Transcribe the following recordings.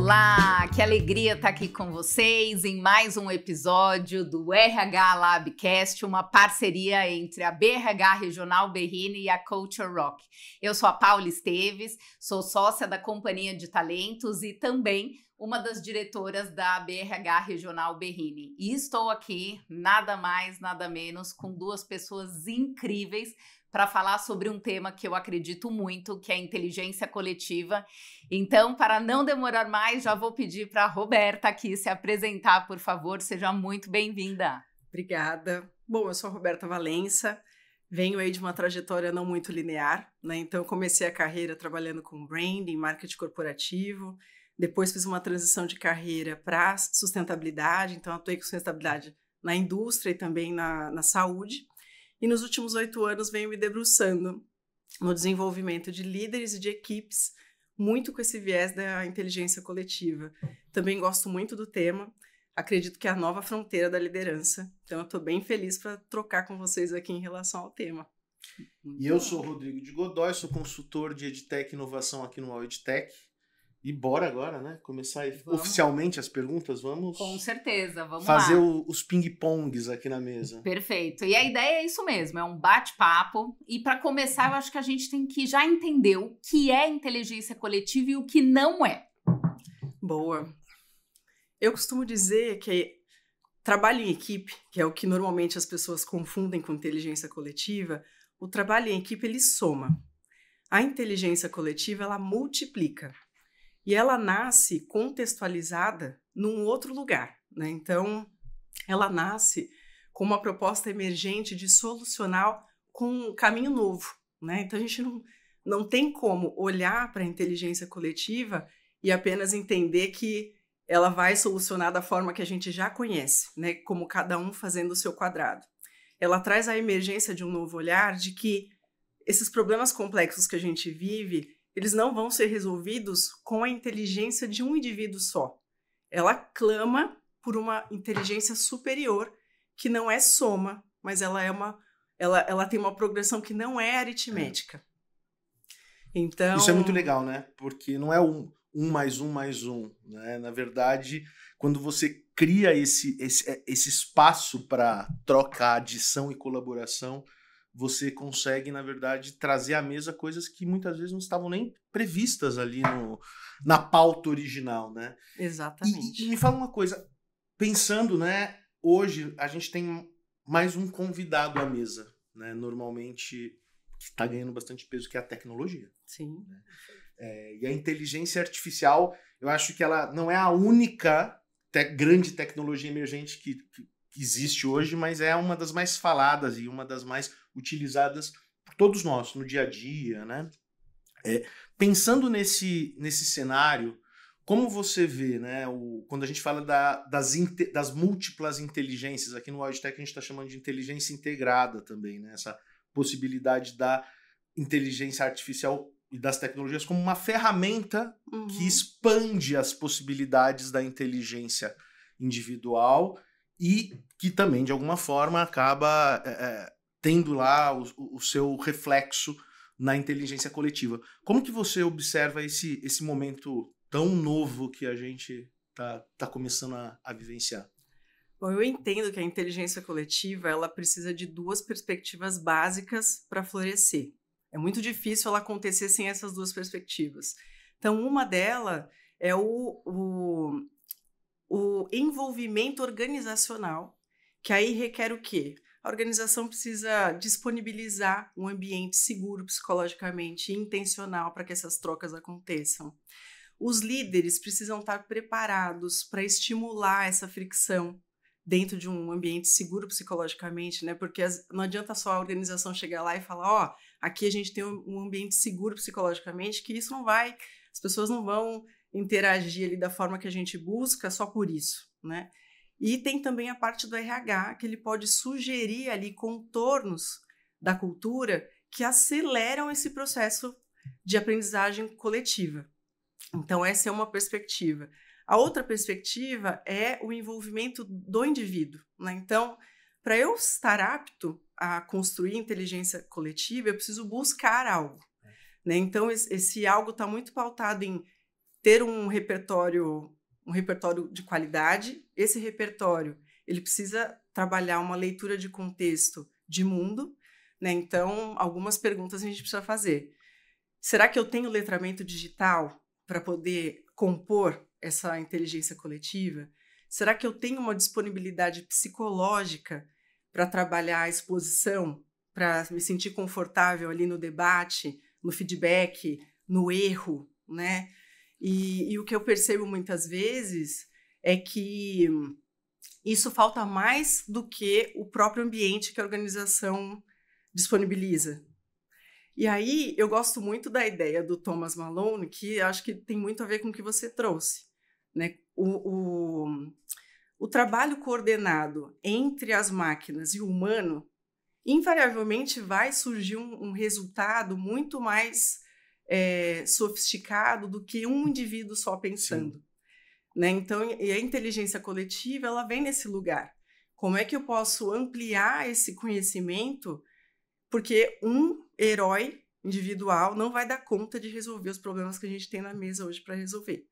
Olá, que alegria estar aqui com vocês em mais um episódio do RH Labcast, uma parceria entre a BRH Regional Berrini e a Culture Rock. Eu sou a Paula Esteves, sou sócia da Companhia de Talentos e também uma das diretoras da BRH Regional Berrini. E estou aqui, nada mais, nada menos, com duas pessoas incríveis para falar sobre um tema que eu acredito muito, que é a inteligência coletiva. Então, para não demorar mais, já vou pedir para a Roberta aqui se apresentar, por favor. Seja muito bem-vinda. Obrigada. Bom, eu sou a Roberta Valença, venho aí de uma trajetória não muito linear, né? Então, eu comecei a carreira trabalhando com branding, marketing corporativo, depois fiz uma transição de carreira para sustentabilidade, então atuei com sustentabilidade na indústria e também na saúde. E nos últimos 8 anos venho me debruçando no desenvolvimento de líderes e de equipes, muito com esse viés da inteligência coletiva. Também gosto muito do tema, acredito que é a nova fronteira da liderança. Então eu estou bem feliz para trocar com vocês aqui em relação ao tema. E eu sou o Rodrigo de Godoy, sou consultor de EdTech e inovação aqui no EdTech. E bora agora, né? Começar oficialmente as perguntas, vamos... Com certeza, vamos fazer lá. Os ping-pongs aqui na mesa. Perfeito. E a ideia é isso mesmo, é um bate-papo. E para começar, eu acho que a gente tem que já entender o que é inteligência coletiva e o que não é. Boa. Eu costumo dizer que trabalho em equipe, que é o que normalmente as pessoas confundem com inteligência coletiva, o trabalho em equipe, ele soma. A inteligência coletiva, ela multiplica. E ela nasce contextualizada num outro lugar, né? Então, ela nasce com uma proposta emergente de solucionar com um caminho novo, né? Então, a gente não tem como olhar para a inteligência coletiva e apenas entender que ela vai solucionar da forma que a gente já conhece, né? Como cada um fazendo o seu quadrado. Ela traz a emergência de um novo olhar de que esses problemas complexos que a gente vive, eles não vão ser resolvidos com a inteligência de um indivíduo só. Ela clama por uma inteligência superior, que não é soma, mas ela tem uma progressão que não é aritmética. Então... Isso é muito legal, né? Porque não é um mais um mais um, né? Na verdade, quando você cria esse espaço para troca, adição e colaboração, você consegue, na verdade, trazer à mesa coisas que muitas vezes não estavam nem previstas ali na pauta original, né? Exatamente. E me fala uma coisa, pensando, né, hoje a gente tem mais um convidado à mesa, né? Normalmente, que está ganhando bastante peso, que é a tecnologia. Sim. Né? E a inteligência artificial, eu acho que ela não é a única grande tecnologia emergente que existe hoje, mas é uma das mais faladas e uma das mais utilizadas por todos nós no dia a dia, né? Pensando nesse cenário, como você vê, né, quando a gente fala das múltiplas inteligências, aqui no EdTech a gente está chamando de inteligência integrada também, né? Essa possibilidade da inteligência artificial e das tecnologias como uma ferramenta que expande as possibilidades da inteligência individual e que também, de alguma forma, acaba tendo lá o seu reflexo na inteligência coletiva. Como que você observa esse momento tão novo que a gente tá começando a vivenciar? Bom, eu entendo que a inteligência coletiva ela precisa de 2 perspectivas básicas para florescer. É muito difícil ela acontecer sem essas 2 perspectivas. Então, uma delas é o envolvimento organizacional, que aí requer o quê? A organização precisa disponibilizar um ambiente seguro psicologicamente e intencional para que essas trocas aconteçam. Os líderes precisam estar preparados para estimular essa fricção dentro de um ambiente seguro psicologicamente, né? Porque não adianta só a organização chegar lá e falar, aqui a gente tem um ambiente seguro psicologicamente, que isso não vai, as pessoas não vão interagir ali da forma que a gente busca só por isso, né? E tem também a parte do RH, que ele pode sugerir ali contornos da cultura que aceleram esse processo de aprendizagem coletiva. Então, essa é uma perspectiva. A outra perspectiva é o envolvimento do indivíduo, né? Então, para eu estar apto a construir inteligência coletiva, eu preciso buscar algo, né? Então, esse algo está muito pautado em ter um repertório de qualidade. Esse repertório, ele precisa trabalhar uma leitura de contexto de mundo, né? Então, algumas perguntas a gente precisa fazer. Será que eu tenho letramento digital para poder compor essa inteligência coletiva? Será que eu tenho uma disponibilidade psicológica para trabalhar a exposição, para me sentir confortável ali no debate, no feedback, no erro, né? E o que eu percebo muitas vezes é que isso falta mais do que o próprio ambiente que a organização disponibiliza. E aí eu gosto muito da ideia do Thomas Malone, que acho que tem muito a ver com o que você trouxe, né? O trabalho coordenado entre as máquinas e o humano, invariavelmente vai surgir um resultado muito mais sofisticado do que um indivíduo só pensando. Né? Então, e a inteligência coletiva, ela vem nesse lugar. Como é que eu posso ampliar esse conhecimento? Porque um herói individual não vai dar conta de resolver os problemas que a gente tem na mesa hoje para resolver.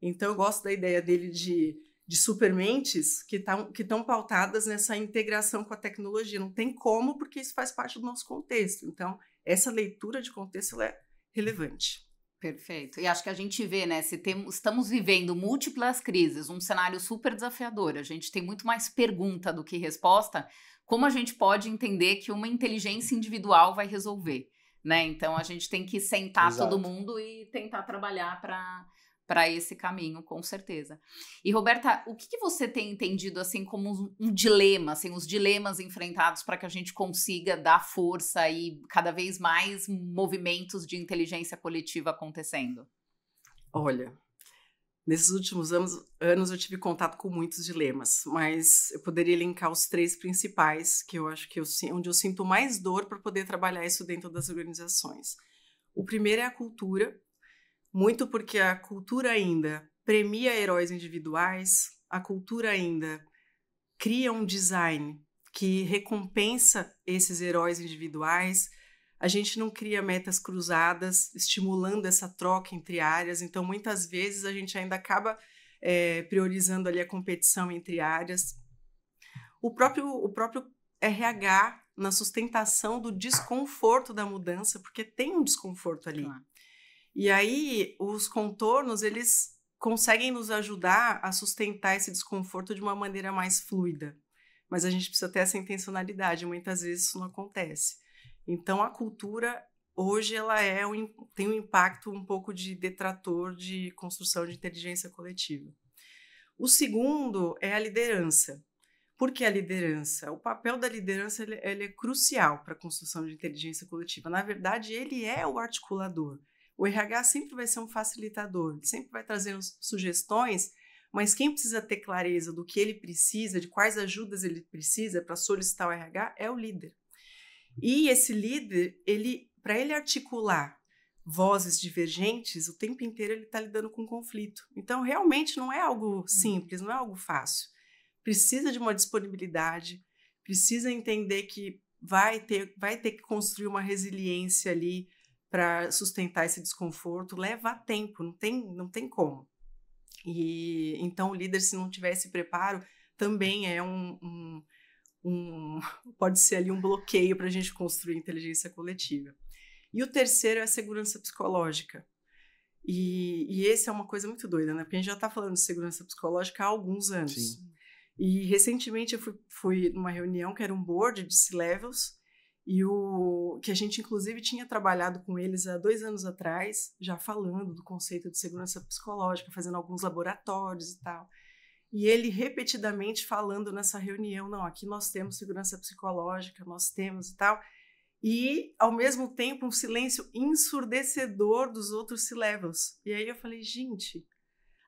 Então, eu gosto da ideia dele de supermentes que estão pautadas nessa integração com a tecnologia. Não tem como, porque isso faz parte do nosso contexto. Então, essa leitura de contexto ela é relevante. Perfeito. E acho que a gente vê, né, estamos vivendo múltiplas crises, um cenário super desafiador, a gente tem muito mais pergunta do que resposta, como a gente pode entender que uma inteligência individual vai resolver, né? Então, a gente tem que sentar Exato. todo mundo e tentar trabalhar para esse caminho, com certeza. E, Roberta, o que você tem entendido assim como um dilema, assim, os dilemas enfrentados para que a gente consiga dar força e cada vez mais movimentos de inteligência coletiva acontecendo? Olha, nesses últimos anos eu tive contato com muitos dilemas, mas eu poderia elencar os 3 principais, que eu acho que onde eu sinto mais dor para poder trabalhar isso dentro das organizações. O primeiro é a cultura, muito porque a cultura ainda premia heróis individuais, a cultura ainda cria um design que recompensa esses heróis individuais, a gente não cria metas cruzadas, estimulando essa troca entre áreas, então muitas vezes a gente ainda acaba priorizando ali a competição entre áreas. O próprio RH na sustentação do desconforto da mudança, porque tem um desconforto ali. Claro. E aí, os contornos, eles conseguem nos ajudar a sustentar esse desconforto de uma maneira mais fluida. Mas a gente precisa ter essa intencionalidade, muitas vezes isso não acontece. Então, a cultura, hoje, ela tem um impacto um pouco de detrator de construção de inteligência coletiva. O segundo é a liderança. Por que a liderança? O papel da liderança ele é crucial para a construção de inteligência coletiva. Na verdade, ele é o articulador. O RH sempre vai ser um facilitador, sempre vai trazer sugestões, mas quem precisa ter clareza do que ele precisa, de quais ajudas ele precisa para solicitar o RH, é o líder. E esse líder, para ele articular vozes divergentes, o tempo inteiro ele está lidando com conflito. Então, realmente não é algo simples, não é algo fácil. Precisa de uma disponibilidade, precisa entender que vai ter que construir uma resiliência ali para sustentar esse desconforto, leva tempo, não tem como. E então o líder, se não tiver esse preparo, também é pode ser ali um bloqueio para a gente construir inteligência coletiva. E o terceiro é a segurança psicológica. E esse é uma coisa muito doida, né? Porque a gente já está falando de segurança psicológica há alguns anos. Sim. E recentemente eu fui numa reunião que era um board de C-Levels, e que a gente inclusive tinha trabalhado com eles há 2 anos atrás, já falando do conceito de segurança psicológica, fazendo alguns laboratórios e tal. E ele repetidamente falando nessa reunião, não, aqui nós temos segurança psicológica, nós temos e tal. E, ao mesmo tempo, um silêncio ensurdecedor dos outros C-Levels. E aí eu falei, gente,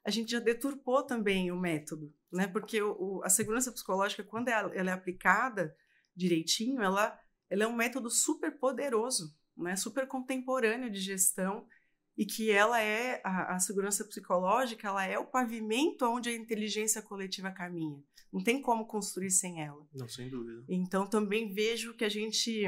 a gente já deturpou também o método, né? Porque a segurança psicológica, quando ela é aplicada direitinho, ela é um método super poderoso, né? Super contemporâneo de gestão, e que ela é, a segurança psicológica, ela é o pavimento onde a inteligência coletiva caminha. Não tem como construir sem ela. Não, sem dúvida. Então, também vejo que a gente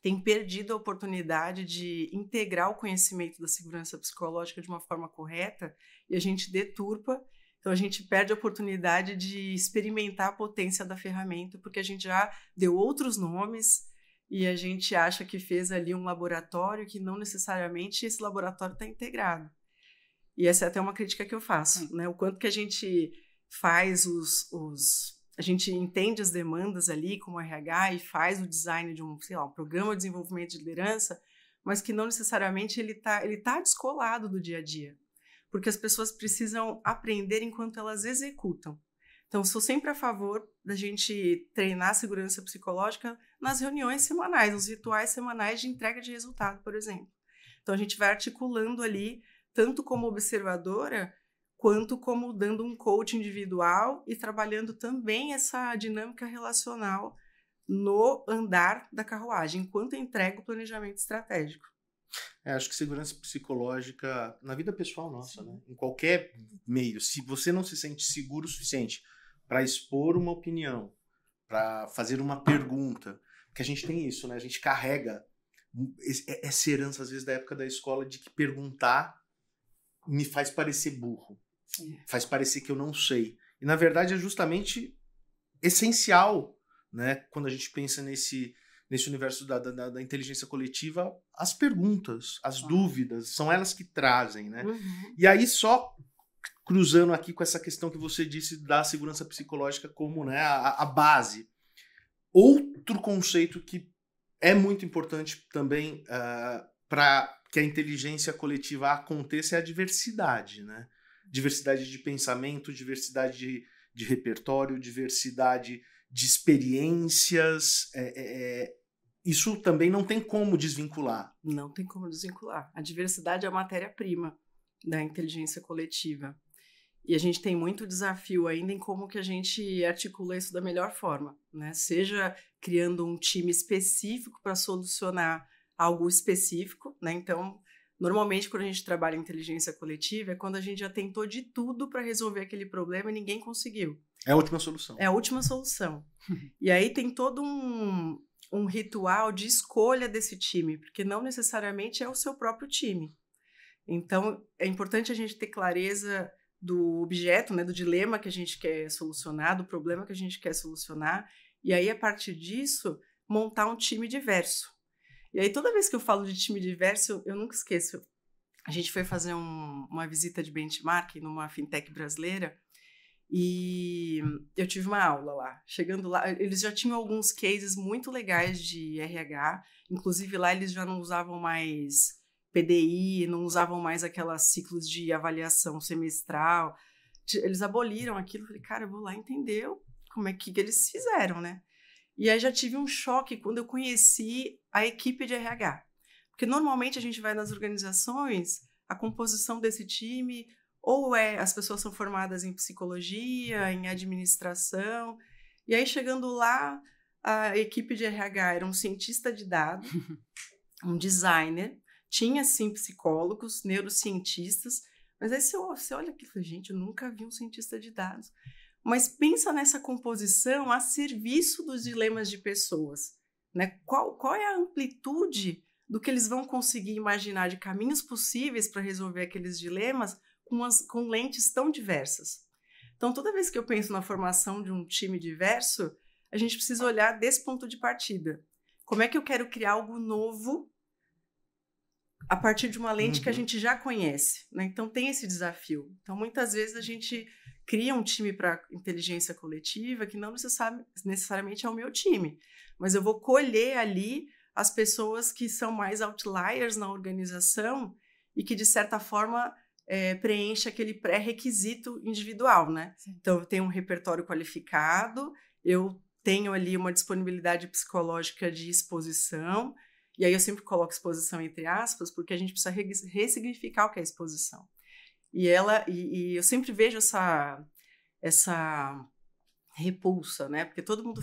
tem perdido a oportunidade de integrar o conhecimento da segurança psicológica de uma forma correta e a gente deturpa. Então, a gente perde a oportunidade de experimentar a potência da ferramenta, porque a gente já deu outros nomes e a gente acha que fez ali um laboratório que não necessariamente esse laboratório está integrado. E essa é até uma crítica que eu faço, né? O quanto que a gente faz a gente entende as demandas ali como RH e faz o design de um programa de desenvolvimento de liderança, mas que não necessariamente ele tá descolado do dia a dia. Porque as pessoas precisam aprender enquanto elas executam. Então, sou sempre a favor da gente treinar a segurança psicológica nas reuniões semanais, nos rituais semanais de entrega de resultado, por exemplo. Então, a gente vai articulando ali, tanto como observadora, quanto como dando um coach individual e trabalhando também essa dinâmica relacional no andar da carruagem, enquanto entrega o planejamento estratégico. Acho que segurança psicológica na vida pessoal nossa, né? Em qualquer meio. Se você não se sente seguro o suficiente para expor uma opinião, para fazer uma pergunta, porque a gente tem isso, né? A gente carrega essa herança, às vezes, da época da escola, de que perguntar me faz parecer burro. Sim. Faz parecer que eu não sei. E, na verdade, é justamente essencial, né? Quando a gente pensa nesse universo da inteligência coletiva, as perguntas, as dúvidas, são elas que trazem, né? Uhum. E aí, só cruzando aqui com essa questão que você disse da segurança psicológica como, né, a base. Outro conceito que é muito importante também para que a inteligência coletiva aconteça é a diversidade, né? Diversidade de pensamento, diversidade de repertório, diversidade de experiências. Isso também não tem como desvincular. Não tem como desvincular. A diversidade é a matéria-prima da inteligência coletiva. E a gente tem muito desafio ainda em como que a gente articula isso da melhor forma, né? Seja criando um time específico para solucionar algo específico, né? Então, normalmente, quando a gente trabalha em inteligência coletiva, é quando a gente já tentou de tudo para resolver aquele problema e ninguém conseguiu. É a última solução. É a última solução. E aí tem todo um ritual de escolha desse time, porque não necessariamente é o seu próprio time. Então, é importante a gente ter clareza do objeto, né, do dilema que a gente quer solucionar, do problema que a gente quer solucionar, e aí, a partir disso, montar um time diverso. E aí, toda vez que eu falo de time diverso, eu nunca esqueço. A gente foi fazer uma visita de benchmark numa fintech brasileira e eu tive uma aula lá. Chegando lá, eles já tinham alguns cases muito legais de RH, inclusive lá eles já não usavam mais PDI, não usavam mais aquelas ciclos de avaliação semestral. Eles aboliram aquilo. Eu falei, cara, eu vou lá entender como é que eles fizeram, né? E aí já tive um choque quando eu conheci a equipe de RH. Porque normalmente a gente vai nas organizações, a composição desse time, ou as pessoas são formadas em psicologia, em administração, e aí chegando lá, a equipe de RH era um cientista de dados, um designer, tinha sim psicólogos, neurocientistas, mas aí você olha aqui e fala, gente, eu nunca vi um cientista de dados. Mas pensa nessa composição a serviço dos dilemas de pessoas, né? Qual é a amplitude do que eles vão conseguir imaginar de caminhos possíveis para resolver aqueles dilemas com lentes tão diversas? Então, toda vez que eu penso na formação de um time diverso, a gente precisa olhar desse ponto de partida. Como é que eu quero criar algo novo a partir de uma lente que a gente já conhece, né? Então, tem esse desafio. Então, muitas vezes a gente cria um time para inteligência coletiva que não necessariamente é o meu time, mas eu vou colher ali as pessoas que são mais outliers na organização e que, de certa forma, preenche aquele pré-requisito individual, né? Sim. Então, eu tenho um repertório qualificado, eu tenho ali uma disponibilidade psicológica de exposição, e aí eu sempre coloco exposição entre aspas, porque a gente precisa ressignificar o que é exposição. E eu sempre vejo essa repulsa, né? Porque todo mundo,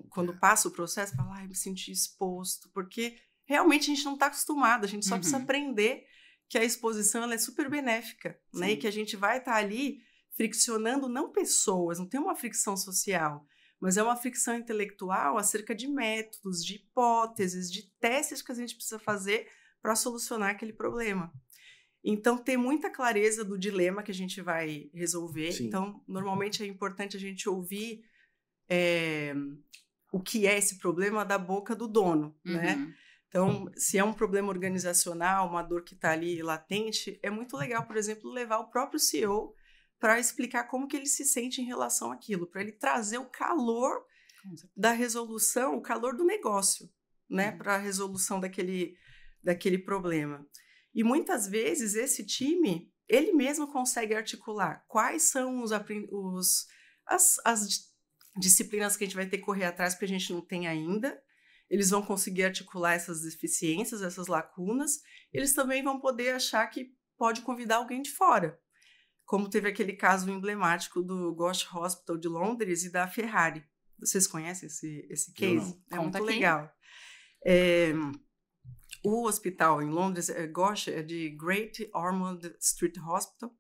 quando passa o processo, fala, eu me senti exposto, porque realmente a gente não está acostumado, a gente só precisa aprender que a exposição ela é super benéfica, né? E que a gente vai estar ali friccionando não pessoas, não tem uma fricção social, mas é uma fricção intelectual acerca de métodos, de hipóteses, de testes que a gente precisa fazer para solucionar aquele problema. Então, ter muita clareza do dilema que a gente vai resolver. Sim. Então, normalmente é importante a gente ouvir o que é esse problema da boca do dono, né? Então, se é um problema organizacional, uma dor que está ali latente, é muito legal, por exemplo, levar o próprio CEO para explicar como que ele se sente em relação àquilo, para ele trazer o calor da resolução, o calor do negócio, né, para a resolução daquele problema. E muitas vezes esse time, ele mesmo consegue articular quais são as disciplinas que a gente vai ter que correr atrás porque a gente não tem ainda. Eles vão conseguir articular essas deficiências, essas lacunas. Eles também vão poder achar que pode convidar alguém de fora. Como teve aquele caso emblemático do Ghost Hospital de Londres e da Ferrari. Vocês conhecem esse case? É muito legal. O hospital em Londres, Ghost, é de Great Ormond Street Hospital.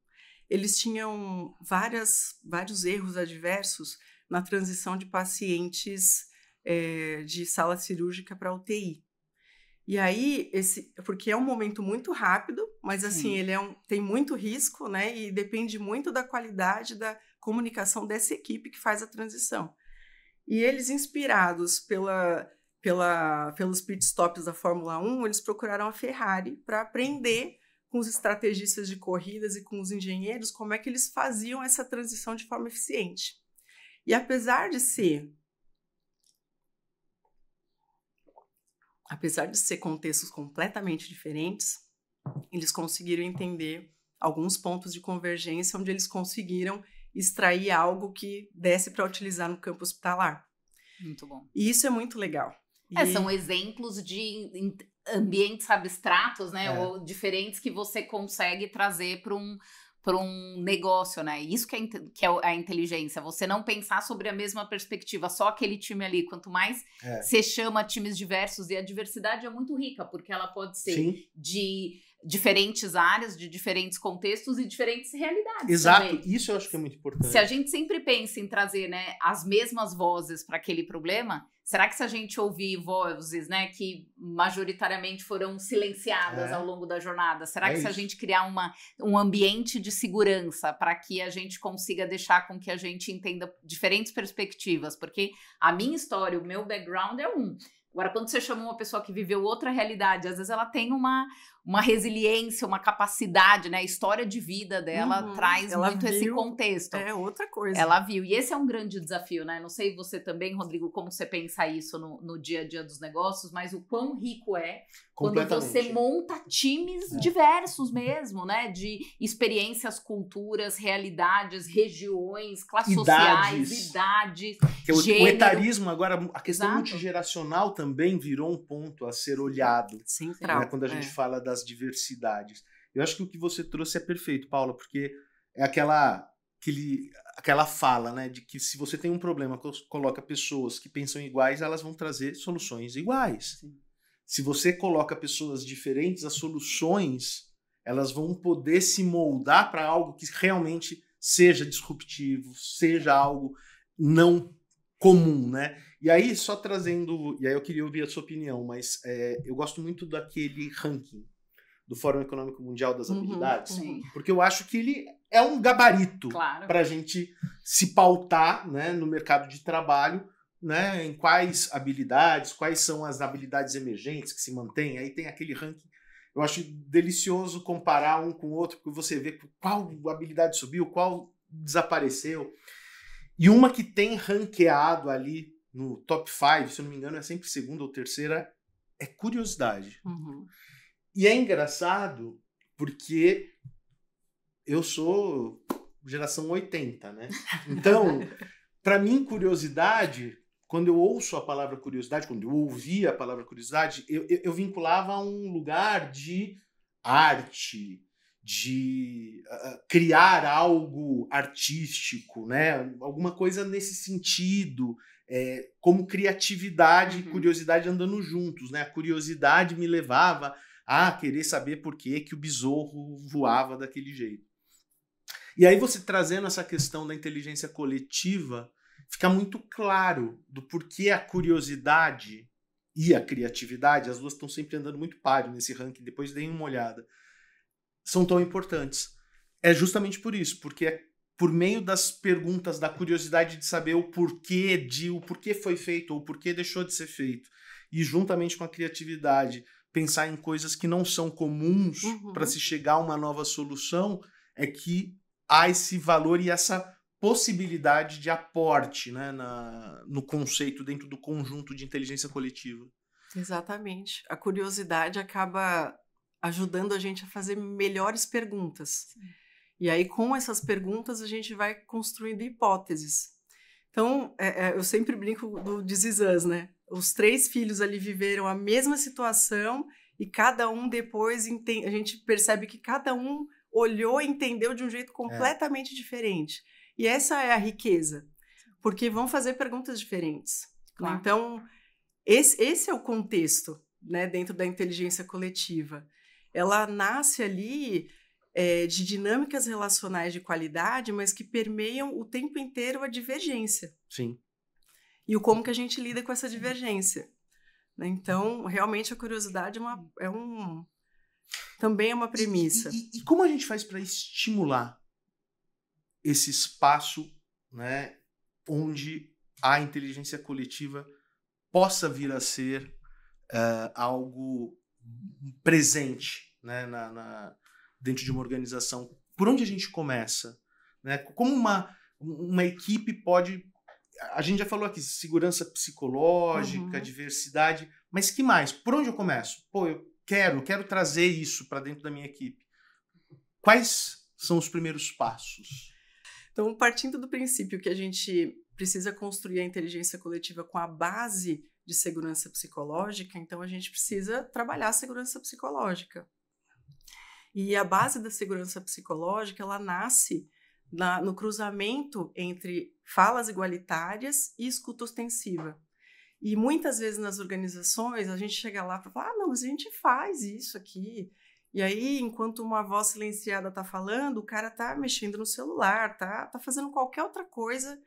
Eles tinham vários erros adversos na transição de pacientes de sala cirúrgica para UTI. E aí, porque é um momento muito rápido, mas assim, ele tem muito risco, né? E depende muito da qualidade da comunicação dessa equipe que faz a transição. E eles, inspirados pelos pit stops da Fórmula 1, eles procuraram a Ferrari para aprender com os estrategistas de corridas e com os engenheiros como é que eles faziam essa transição de forma eficiente. E apesar de ser contextos completamente diferentes, eles conseguiram entender alguns pontos de convergência onde eles conseguiram extrair algo que desse para utilizar no campo hospitalar. Muito bom. E isso é muito legal. São exemplos de ambientes abstratos, né? Ou diferentes que você consegue trazer para um negócio, né? Isso que é a inteligência. Você não pensar sobre a mesma perspectiva, só aquele time ali. Quanto mais você chama times diversos, e a diversidade é muito rica, porque ela pode ser de diferentes áreas, de diferentes contextos e diferentes realidades. Exato, também. Isso eu acho que é muito importante. Se a gente sempre pensa em trazer, né, as mesmas vozes para aquele problema, será que se a gente ouvir vozes, né, que majoritariamente foram silenciadas ao longo da jornada, será que se a gente criar um ambiente de segurança para que a gente consiga deixar com que a gente entenda diferentes perspectivas? Porque a minha história, o meu background é Agora, quando você chama uma pessoa que viveu outra realidade, às vezes ela tem uma resiliência, uma capacidade, né? A história de vida dela traz muito esse contexto. É outra coisa. Ela viu. E esse é um grande desafio, né? Não sei você também, Rodrigo, como você pensa isso no dia a dia dos negócios, mas o quão rico é quando você monta times diversos mesmo, né? De experiências, culturas, realidades, regiões, classes sociais, idades, gênero. O etarismo agora, a questão multigeracional também virou um ponto a ser olhado. Central. Né, quando a gente fala das diversidades. Eu acho que o que você trouxe é perfeito, Paula, porque é aquela fala, né, de que se você tem um problema, coloca pessoas que pensam iguais, elas vão trazer soluções iguais. Sim. Se você coloca pessoas diferentes, as soluções, elas vão poder se moldar para algo que realmente seja disruptivo, seja algo não comum, né? E aí, só trazendo... E aí eu queria ouvir a sua opinião, mas eu gosto muito daquele ranking do Fórum Econômico Mundial das Habilidades, porque eu acho que ele é um gabarito para a gente se pautar, né, no mercado de trabalho, né, em quais habilidades, quais são as habilidades emergentes que se mantêm. Aí tem aquele ranking. Eu acho delicioso comparar um com o outro, porque você vê qual habilidade subiu, qual desapareceu. E uma que tem ranqueado ali no top 5, se eu não me engano, é sempre segunda ou terceira, é curiosidade. E é engraçado porque eu sou geração 80, né? Então, para mim, curiosidade, quando eu ouço a palavra curiosidade, quando eu ouvia a palavra curiosidade, eu vinculava a um lugar de arte, de criar algo artístico, né? Alguma coisa nesse sentido, como criatividade e curiosidade andando juntos, né? A curiosidade me levava a querer saber por que o besouro voava daquele jeito. E aí você trazendo essa questão da inteligência coletiva, fica muito claro do porquê a curiosidade e a criatividade, as duas estão sempre andando muito páreo nesse ranking, depois deem uma olhada, são tão importantes. É justamente por isso, porque é por meio das perguntas, da curiosidade de saber o porquê foi feito, ou o porquê deixou de ser feito, e juntamente com a criatividade, pensar em coisas que não são comuns para se chegar a uma nova solução, é que há esse valor e essa possibilidade de aporte, né, no conceito, dentro do conjunto de inteligência coletiva. Exatamente. A curiosidade acaba ajudando a gente a fazer melhores perguntas. Sim. E aí, com essas perguntas, a gente vai construindo hipóteses. Então, eu sempre brinco do This Is Us, né? Os 3 filhos ali viveram a mesma situação e cada um depois, a gente percebe que cada um olhou e entendeu de um jeito completamente diferente. E essa é a riqueza, porque vão fazer perguntas diferentes. Claro. Né? Então, esse é o contexto, né, dentro da inteligência coletiva. Ela nasce ali de dinâmicas relacionais de qualidade, mas que permeiam o tempo inteiro a divergência. Sim. E o como que a gente lida com essa divergência. Né? Então, realmente, a curiosidade também é uma premissa. E como a gente faz para estimular esse espaço, né, onde a inteligência coletiva possa vir a ser algo presente, né, dentro de uma organização? Por onde a gente começa? Né? Como uma equipe pode... A gente já falou aqui, segurança psicológica, diversidade, mas que mais? Por onde eu começo? Pô, eu quero trazer isso para dentro da minha equipe. Quais são os primeiros passos? Então, partindo do princípio que a gente precisa construir a inteligência coletiva com a base de segurança psicológica, então a gente precisa trabalhar a segurança psicológica. E a base da segurança psicológica, ela nasce no cruzamento entre falas igualitárias e escuta ostensiva. E muitas vezes nas organizações a gente chega lá para falar, não, mas a gente faz isso aqui. E aí, enquanto uma voz silenciada está falando, o cara está mexendo no celular, tá fazendo qualquer outra coisa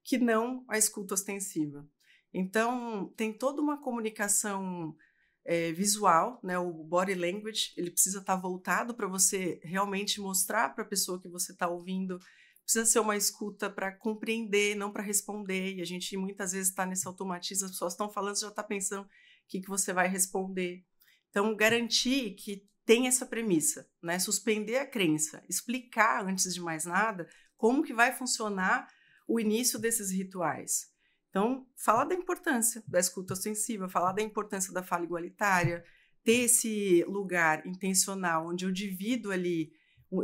que não a escuta ostensiva. Então, tem toda uma comunicação visual, né? O body language, ele precisa estar voltado para você realmente mostrar para a pessoa que você está ouvindo. Precisa ser uma escuta para compreender, não para responder. E a gente muitas vezes está nesse automatismo, as pessoas estão falando, você já está pensando o que você vai responder. Então, garantir que tem essa premissa, né? Suspender a crença, explicar, antes de mais nada, como que vai funcionar o início desses rituais. Então, falar da importância da escuta ostensiva, falar da importância da fala igualitária, ter esse lugar intencional onde eu divido ali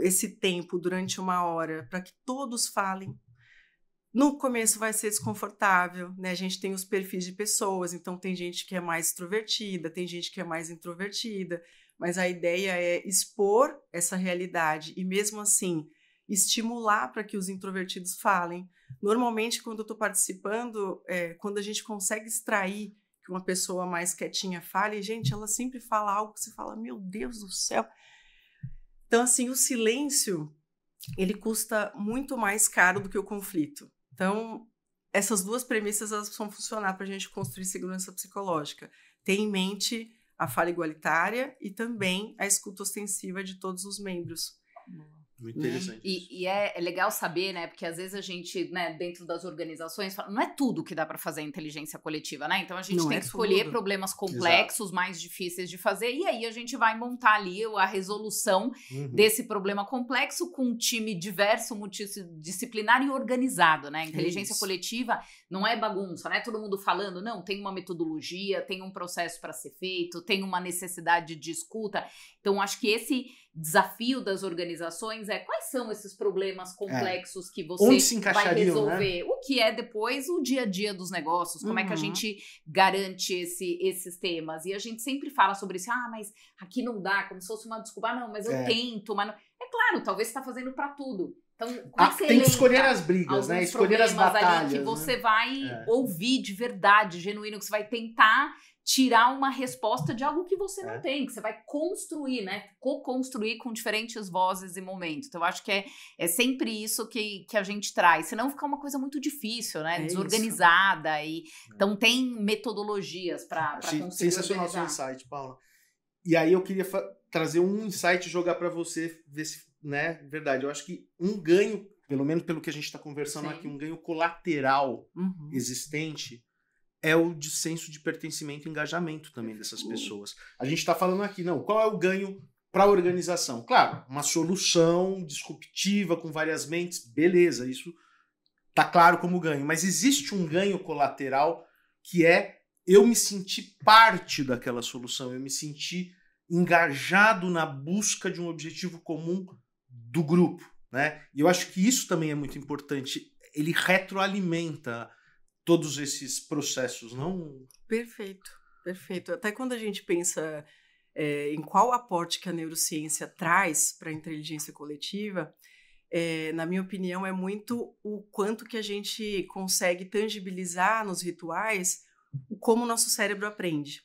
esse tempo durante 1 hora para que todos falem. No começo vai ser desconfortável, né? A gente tem os perfis de pessoas, então tem gente que é mais extrovertida, tem gente que é mais introvertida, mas a ideia é expor essa realidade e mesmo assim estimular para que os introvertidos falem. Normalmente, quando eu estou participando, quando a gente consegue extrair que uma pessoa mais quietinha fale, gente, ela sempre fala algo que você fala, meu Deus do céu. Então, assim, o silêncio, ele custa muito mais caro do que o conflito. Então, essas 2 premissas, elas precisam funcionar para a gente construir segurança psicológica. Ter em mente a fala igualitária e também a escuta ostensiva de todos os membros. Muito interessante. E é legal saber, né? Porque às vezes a gente, né, dentro das organizações, fala, não é tudo que dá para fazer inteligência coletiva, né? Então a gente tem que escolher problemas complexos, mais difíceis de fazer, e aí a gente vai montar ali a resolução desse problema complexo com um time diverso, multidisciplinar e organizado, né? Inteligência coletiva não é bagunça, né? Todo mundo falando, não, tem uma metodologia, tem um processo para ser feito, tem uma necessidade de escuta. Então, acho que esse desafio das organizações quais são esses problemas complexos que você vai resolver? Né? O que é depois o dia a dia dos negócios? Como é que a gente garante esses temas? E a gente sempre fala sobre isso, mas aqui não dá, como se fosse uma desculpa, não, mas eu tento, mas não... É claro, talvez você está fazendo para tudo. Então, como você tem que escolher as brigas, né? Escolher as batalhas. Ali que você vai ouvir de verdade, genuíno, que você vai tentar tirar uma resposta de algo que você não tem, que você vai construir, né? Co-construir com diferentes vozes e momentos. Então, eu acho que é sempre isso que a gente traz. Senão fica uma coisa muito difícil, né? Desorganizada. Então, tem metodologias para conseguir sensacional o seu insight, Paula. E aí eu queria trazer um insight e jogar para você, ver se, né? Verdade, eu acho que um ganho, pelo menos pelo que a gente está conversando aqui, um ganho colateral existente é o de senso de pertencimento e engajamento também dessas pessoas. A gente está falando aqui, qual é o ganho para a organização? Claro, uma solução disruptiva com várias mentes, beleza, isso tá claro como ganho, mas existe um ganho colateral que é eu me sentir parte daquela solução, eu me sentir engajado na busca de um objetivo comum do grupo, né? E eu acho que isso também é muito importante, ele retroalimenta todos esses processos, não? Perfeito, perfeito. Até quando a gente pensa em qual aporte que a neurociência traz para a inteligência coletiva, na minha opinião, é muito o quanto que a gente consegue tangibilizar nos rituais como o nosso cérebro aprende.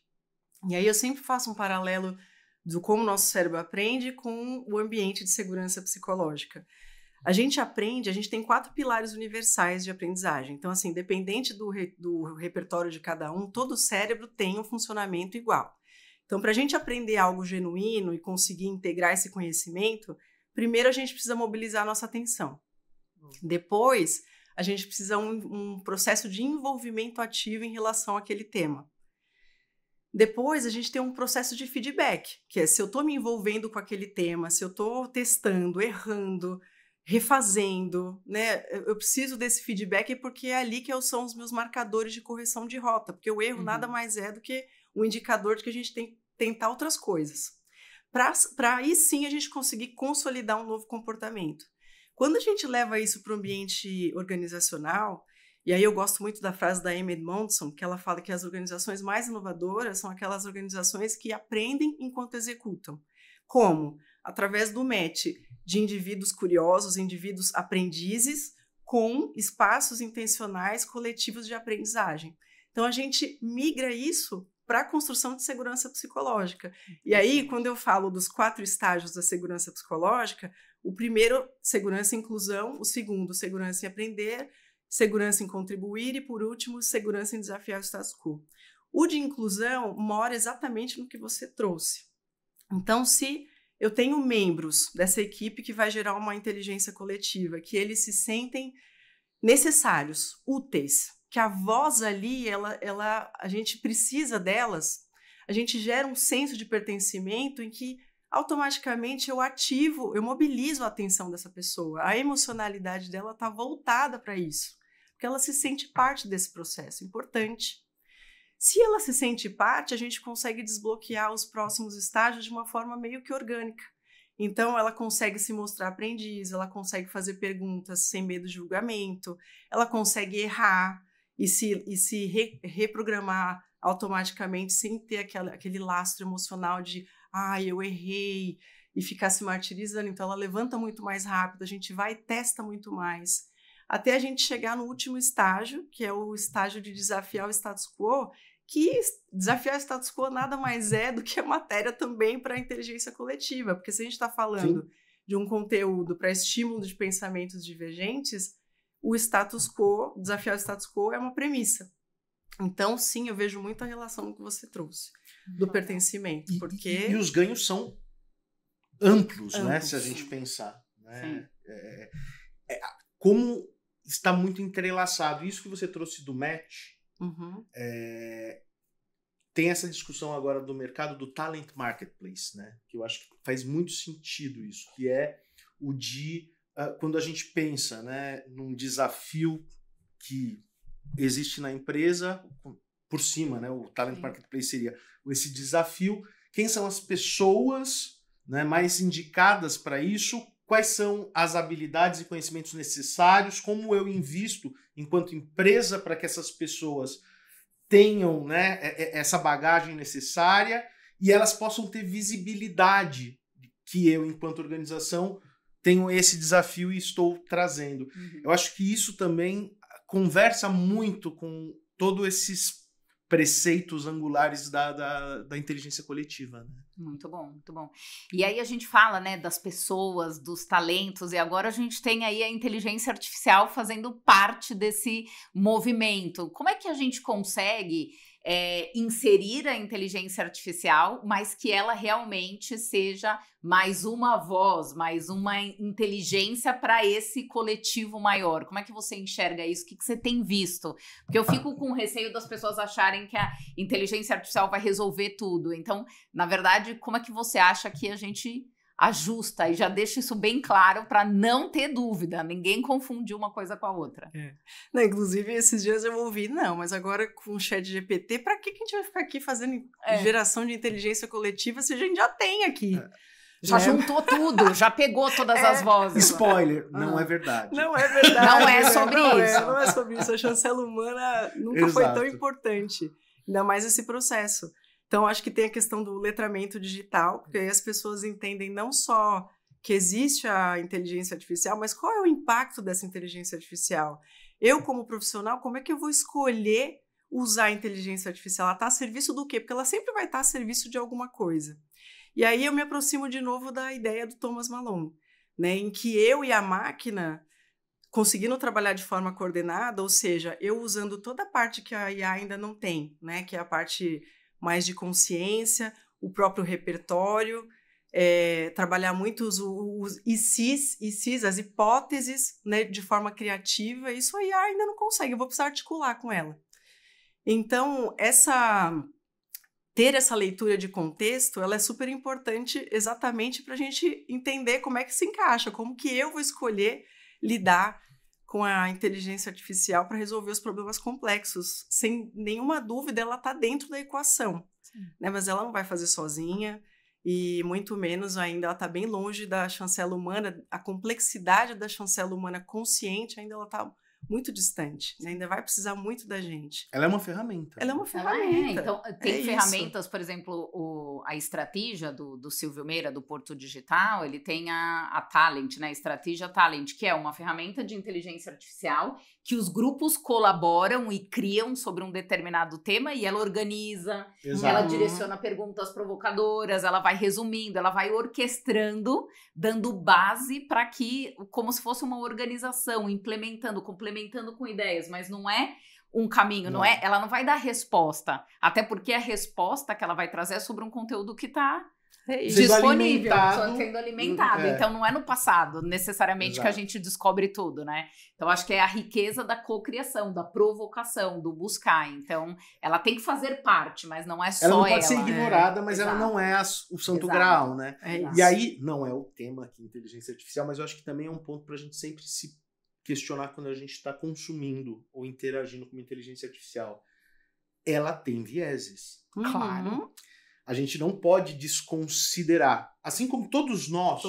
E aí eu sempre faço um paralelo do como o nosso cérebro aprende com o ambiente de segurança psicológica. A gente aprende, a gente tem 4 pilares universais de aprendizagem. Então, assim, independente do repertório de cada um, todo o cérebro tem um funcionamento igual. Então, para a gente aprender algo genuíno e conseguir integrar esse conhecimento, primeiro a gente precisa mobilizar a nossa atenção. Depois, a gente precisa um processo de envolvimento ativo em relação àquele tema. Depois, a gente tem um processo de feedback, que é se eu estou me envolvendo com aquele tema, se eu estou testando, errando, refazendo, né? Eu preciso desse feedback porque é ali que são os meus marcadores de correção de rota, porque o erro nada mais é do que um indicador de que a gente tem que tentar outras coisas. Para aí sim a gente conseguir consolidar um novo comportamento. Quando a gente leva isso para o ambiente organizacional, e aí eu gosto muito da frase da Amy Edmondson, que ela fala que as organizações mais inovadoras são aquelas organizações que aprendem enquanto executam. Como? Através do match de indivíduos curiosos, indivíduos aprendizes, com espaços intencionais coletivos de aprendizagem. Então, a gente migra isso para a construção de segurança psicológica. E aí, quando eu falo dos 4 estágios da segurança psicológica, o primeiro, segurança e inclusão, o segundo, segurança em aprender, segurança em contribuir e, por último, segurança em desafiar o status quo. O de inclusão mora exatamente no que você trouxe. Então, se eu tenho membros dessa equipe que vai gerar uma inteligência coletiva, que eles se sentem necessários, úteis, que a voz ali, a gente precisa delas, a gente gera um senso de pertencimento em que automaticamente eu mobilizo a atenção dessa pessoa, a emocionalidade dela está voltada para isso, porque ela se sente parte desse processo, importante. Se ela se sente parte, a gente consegue desbloquear os próximos estágios de uma forma meio que orgânica. Então, ela consegue se mostrar aprendiz, ela consegue fazer perguntas sem medo de julgamento, ela consegue errar e se reprogramar automaticamente sem ter aquele lastro emocional de eu errei, e ficar se martirizando. Então, ela levanta muito mais rápido, a gente vai e testa muito mais, até a gente chegar no último estágio, que é o estágio de desafiar o status quo, que desafiar o status quo nada mais é do que a matéria também para a inteligência coletiva, porque se a gente está falando de um conteúdo para estímulo de pensamentos divergentes, o status quo, desafiar o status quo é uma premissa. Então, sim, eu vejo muita relação no que você trouxe, do pertencimento, porque... E os ganhos são amplos, né, se a gente pensar. Né? Como está muito entrelaçado. Isso que você trouxe do match, tem essa discussão agora do mercado do talent marketplace, né? Que eu acho que faz muito sentido isso, que é o de quando a gente pensa, né, num desafio que existe na empresa, por cima, né, o talent marketplace seria esse desafio, quem são as pessoas, né, mais indicadas para isso, quais são as habilidades e conhecimentos necessários, como eu invisto enquanto empresa para que essas pessoas tenham, né, essa bagagem necessária e elas possam ter visibilidade que eu, enquanto organização, tenho esse desafio e estou trazendo. Eu acho que isso também conversa muito com todos esses preceitos angulares da inteligência coletiva, né? Muito bom, muito bom. E aí a gente fala, né, das pessoas, dos talentos, e agora a gente tem aí a inteligência artificial fazendo parte desse movimento. Como é que a gente consegue inserir a inteligência artificial, mas que ela realmente seja mais uma voz, mais uma inteligência para esse coletivo maior? Como é que você enxerga isso? O que você tem visto? Porque eu fico com receio das pessoas acharem que a inteligência artificial vai resolver tudo. Então, na verdade, como é que você acha que a gente ajusta e já deixa isso bem claro para não ter dúvida, ninguém confundir uma coisa com a outra? Não, inclusive, esses dias eu ouvi, mas agora com o ChatGPT, para que a gente vai ficar aqui fazendo geração de inteligência coletiva se a gente já tem aqui? Já juntou tudo, já pegou todas as vozes. Spoiler, não é verdade. Não é verdade. Não é sobre isso. Não é sobre isso. A chancela humana nunca foi tão importante. Ainda mais esse processo. Então, acho que tem a questão do letramento digital, porque aí as pessoas entendem não só que existe a inteligência artificial, mas qual é o impacto dessa inteligência artificial? Eu, como profissional, como é que eu vou escolher usar a inteligência artificial? Ela está a serviço do quê? Porque ela sempre vai estar a serviço de alguma coisa. E aí eu me aproximo de novo da ideia do Thomas Malone, né, em que eu e a máquina conseguindo trabalhar de forma coordenada, ou seja, eu usando toda a parte que a IA ainda não tem, né, que é a parte mais de consciência, o próprio repertório, trabalhar muito os ICs, as hipóteses, né, de forma criativa, isso a IA ainda não consegue, eu vou precisar articular com ela. Então, ter essa leitura de contexto, ela é super importante exatamente para a gente entender como é que se encaixa, como que eu vou escolher lidar com a inteligência artificial para resolver os problemas complexos. Sem nenhuma dúvida, ela está dentro da equação, né? Mas ela não vai fazer sozinha e muito menos ainda, ela está bem longe da chancela humana, a complexidade da chancela humana consciente ainda ela está muito distante, né? Ainda vai precisar muito da gente. Ela é uma ferramenta. Ela é uma ferramenta. Então, tem ferramentas, por exemplo, a estratégia do Silvio Meira, do Porto Digital, ele tem a Talent, né? A Estratégia Talent, que é uma ferramenta de inteligência artificial que os grupos colaboram e criam sobre um determinado tema e ela organiza, ela direciona perguntas provocadoras, ela vai resumindo, ela vai orquestrando, dando base para que, como se fosse uma organização, implementando, complementando com ideias, mas não é um caminho, não é? Ela não vai dar resposta, até porque a resposta que ela vai trazer é sobre um conteúdo que está disponível, sendo alimentado. Então não é no passado necessariamente que a gente descobre tudo, né? Então acho que é a riqueza da cocriação, da provocação, do buscar. Então ela tem que fazer parte, mas não é só ela. Ela não pode ser ignorada, mas ela não é o santo grau, né? E aí, não é o tema aqui, inteligência artificial, mas eu acho que também é um ponto para a gente sempre se questionar quando a gente está consumindo ou interagindo com uma inteligência artificial. Ela tem vieses. Claro. A gente não pode desconsiderar. Assim como todos nós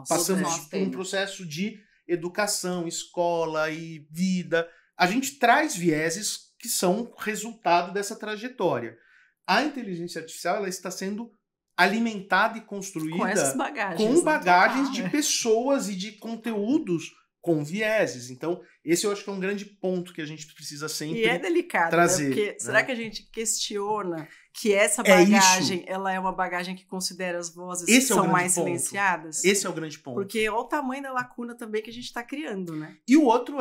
passamos por um processo de educação, escola e vida. A gente traz vieses que são resultado dessa trajetória. A inteligência artificial ela está sendo alimentada e construída com essas bagagens, com bagagens de pessoas e de conteúdos com vieses. Então, esse eu acho que é um grande ponto que a gente precisa sempre trazer. E é delicado, né? Porque será que a gente questiona que essa bagagem, ela é uma bagagem que considera as vozes que são mais silenciadas? Esse é o grande ponto. Porque olha o tamanho da lacuna também que a gente está criando, né? E o outro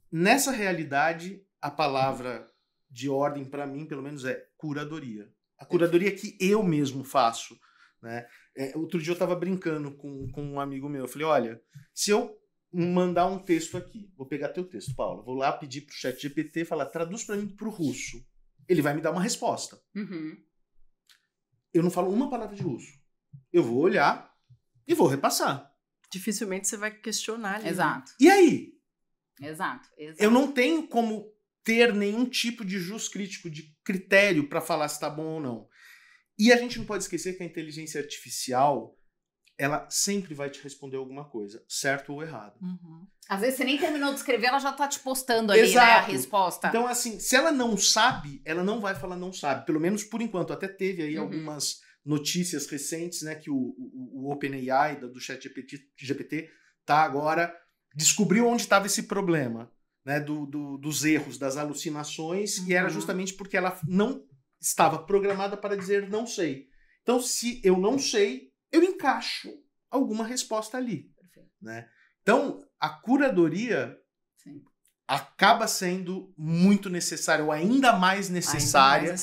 nessa realidade, a palavra de ordem para mim, pelo menos, é curadoria. A curadoria que eu mesmo faço, né? Outro dia eu estava brincando com um amigo meu. Eu falei, olha, se eu mandar um texto aqui, vou pegar teu texto, Paula, vou lá pedir pro ChatGPT e falar, traduz para mim pro russo. Ele vai me dar uma resposta. Eu não falo uma palavra de russo. Eu vou olhar e vou repassar. Dificilmente você vai questionar ali. Exato. E aí? Exato. Eu não tenho como ter nenhum tipo de jus crítico, de critério para falar se tá bom ou não. E a gente não pode esquecer que a inteligência artificial ela sempre vai te responder alguma coisa, certo ou errado. Às vezes você nem terminou de escrever, ela já tá te postando ali, né, a resposta. Então, assim, se ela não sabe, ela não vai falar não sabe. Pelo menos por enquanto. Até teve aí algumas notícias recentes, né, que o OpenAI do ChatGPT tá agora descobriu onde estava esse problema. né, dos erros, das alucinações, e era justamente porque ela não estava programada para dizer não sei. Então, se eu não sei, eu encaixo alguma resposta ali. Né? Então, a curadoria acaba sendo muito necessária, ou ainda mais necessária,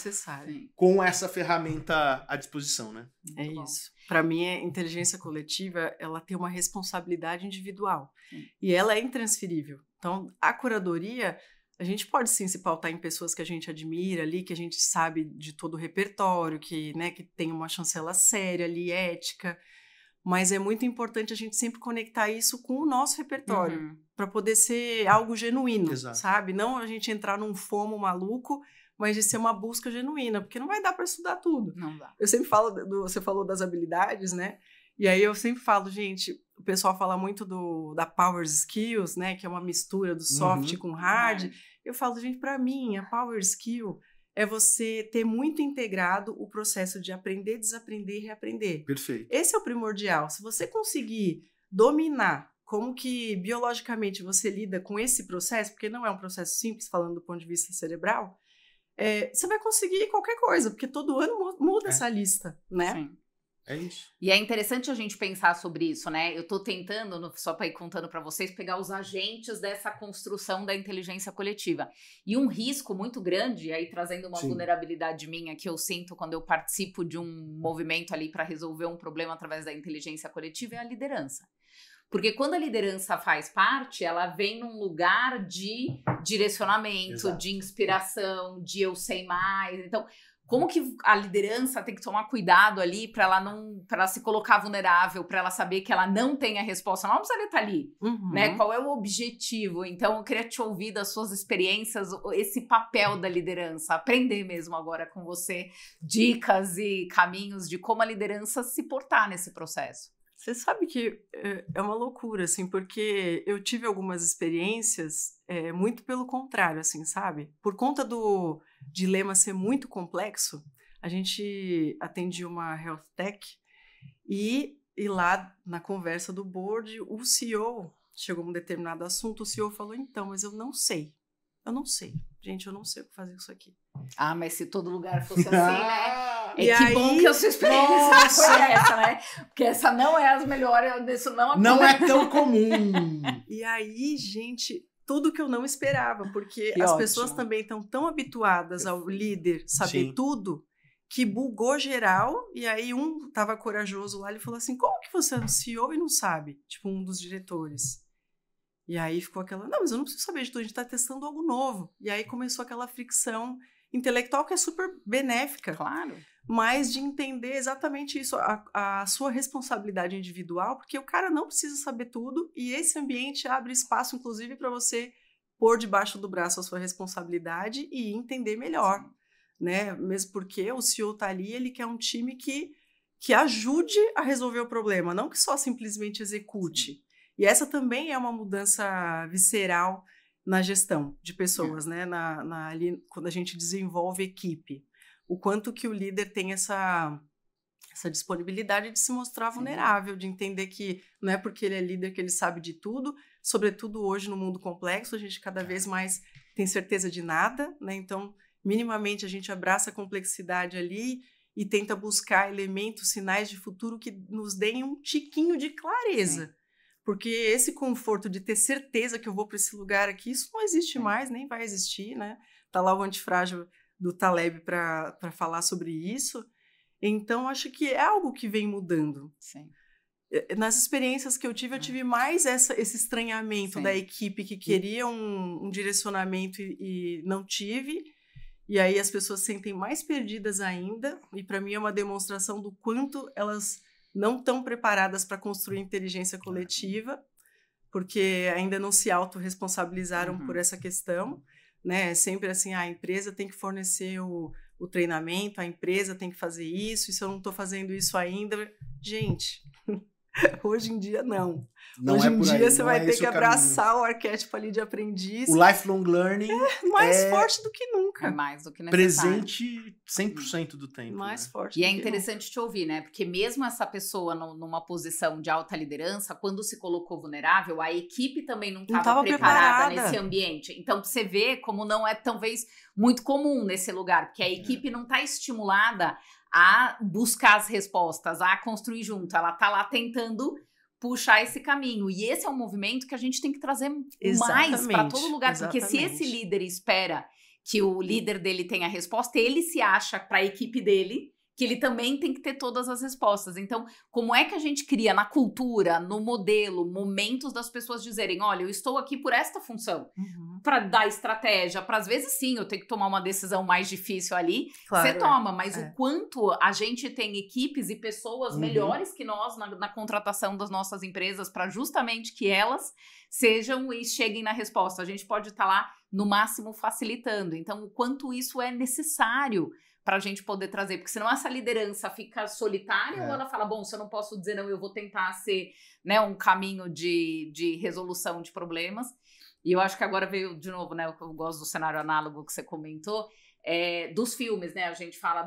com essa ferramenta à disposição. Né? É isso. Para mim, a inteligência coletiva, ela tem uma responsabilidade individual. E ela é intransferível. Então, a curadoria, a gente pode sim se pautar em pessoas que a gente admira ali, que a gente sabe de todo o repertório, que, né, que tem uma chancela séria ali, ética. Mas é muito importante a gente sempre conectar isso com o nosso repertório, para poder ser algo genuíno, sabe? Não a gente entrar num FOMO maluco, mas de ser uma busca genuína, porque não vai dar para estudar tudo. Não dá. Eu sempre falo, você falou das habilidades, né? E aí eu sempre falo, gente, o pessoal fala muito da Power Skills, né? Que é uma mistura do soft com hard. Eu falo, gente, para mim, a Power Skill é você ter muito integrado o processo de aprender, desaprender e reaprender. Perfeito. Esse é o primordial. Se você conseguir dominar como que biologicamente você lida com esse processo, porque não é um processo simples, falando do ponto de vista cerebral, você vai conseguir qualquer coisa, porque todo ano muda essa lista, né? Sim. É isso. E é interessante a gente pensar sobre isso, né? Eu tô tentando, só para ir contando para vocês, pegar os agentes dessa construção da inteligência coletiva. E um risco muito grande, aí trazendo uma vulnerabilidade minha que eu sinto quando eu participo de um movimento ali para resolver um problema através da inteligência coletiva, é a liderança. Porque quando a liderança faz parte, ela vem num lugar de direcionamento, de inspiração, de eu sei mais. Então, como que a liderança tem que tomar cuidado ali para ela se colocar vulnerável, para ela saber que ela não tem a resposta, ela não precisa estar ali, né? Qual é o objetivo? Então, eu queria te ouvir das suas experiências, esse papel da liderança, aprender mesmo agora com você, dicas e caminhos de como a liderança se portar nesse processo. Você sabe que é uma loucura, assim, porque eu tive algumas experiências muito pelo contrário, assim, sabe? Por conta do dilema ser muito complexo, a gente atendia uma health tech e lá na conversa do board, o CEO chegou a um determinado assunto, o CEO falou, então, mas eu não sei. Gente, eu não sei o que fazer com isso aqui. Ah, mas se todo lugar fosse assim, né? Que bom que a sua experiência foi essa, né? Porque essa não é as melhores, isso não é tão comum. E aí, gente, tudo que eu não esperava, porque as pessoas também estão tão habituadas ao líder saber tudo, que bugou geral, e aí um tava corajoso lá, ele falou assim, como que você é um CEO e não sabe? Tipo, um dos diretores. E aí ficou aquela, não, mas eu não preciso saber de tudo, a gente tá testando algo novo. E aí começou aquela fricção intelectual que é super benéfica. Claro. Mas de entender exatamente isso, a sua responsabilidade individual, porque o cara não precisa saber tudo e esse ambiente abre espaço, inclusive, para você pôr debaixo do braço a sua responsabilidade e entender melhor, né? Mesmo porque o CEO tá ali, ele quer um time que ajude a resolver o problema, não que só simplesmente execute. E essa também é uma mudança visceral na gestão de pessoas, né? Ali, quando a gente desenvolve equipe. O quanto que o líder tem essa disponibilidade de se mostrar vulnerável, de entender que não é porque ele é líder que ele sabe de tudo, sobretudo hoje no mundo complexo, a gente cada vez mais tem certeza de nada, né? Então, minimamente a gente abraça a complexidade ali e tenta buscar elementos, sinais de futuro que nos deem um tiquinho de clareza. Porque esse conforto de ter certeza que eu vou para esse lugar aqui, isso não existe mais, nem vai existir, né? Tá lá o Antifrágil do Taleb para falar sobre isso. Então, acho que é algo que vem mudando. Sim. Nas experiências que eu tive mais esse estranhamento da equipe que queria um direcionamento e não tive. E aí as pessoas se sentem mais perdidas ainda. E para mim é uma demonstração do quanto elas não estão preparadas para construir inteligência coletiva, porque ainda não se autorresponsabilizaram por essa questão. Né? Sempre assim, a empresa tem que fornecer o treinamento, a empresa tem que fazer isso, e se eu não estou fazendo isso ainda... Gente, Hoje em dia, não. Não Hoje é em por dia, aí, você não vai é ter esse que o caminho. abraçar o arquétipo ali de aprendiz. O lifelong learning Mais forte do que nunca. É mais do que necessário. presente 100% do tempo. Mais né? forte E do é que interessante te ouvir, né? Porque mesmo essa pessoa numa posição de alta liderança, quando se colocou vulnerável, a equipe também não estava tava preparada preparada. nesse ambiente. Então, você vê como não é talvez muito comum nesse lugar, porque a equipe não está estimulada a buscar as respostas, a construir junto. Ela está lá tentando puxar esse caminho. E esse é um movimento que a gente tem que trazer mais para todo lugar. Porque se esse líder espera que o líder dele tenha a resposta, ele se acha para a equipe dele que ele também tem que ter todas as respostas. Então, como é que a gente cria na cultura, no modelo, momentos das pessoas dizerem, olha, eu estou aqui por esta função, para dar estratégia, para às vezes sim, eu tenho que tomar uma decisão mais difícil ali, Claro, você toma, mas o quanto a gente tem equipes e pessoas melhores que nós na contratação das nossas empresas para justamente que elas sejam e cheguem na resposta. A gente pode estar lá, no máximo, facilitando. Então, o quanto isso é necessário para a gente poder trazer, porque senão essa liderança fica solitária ou ela fala, bom, se eu não posso dizer não, eu vou tentar ser, né, um caminho de resolução de problemas. E eu acho que agora veio de novo, né, eu gosto do cenário análogo que você comentou, dos filmes, né, a gente fala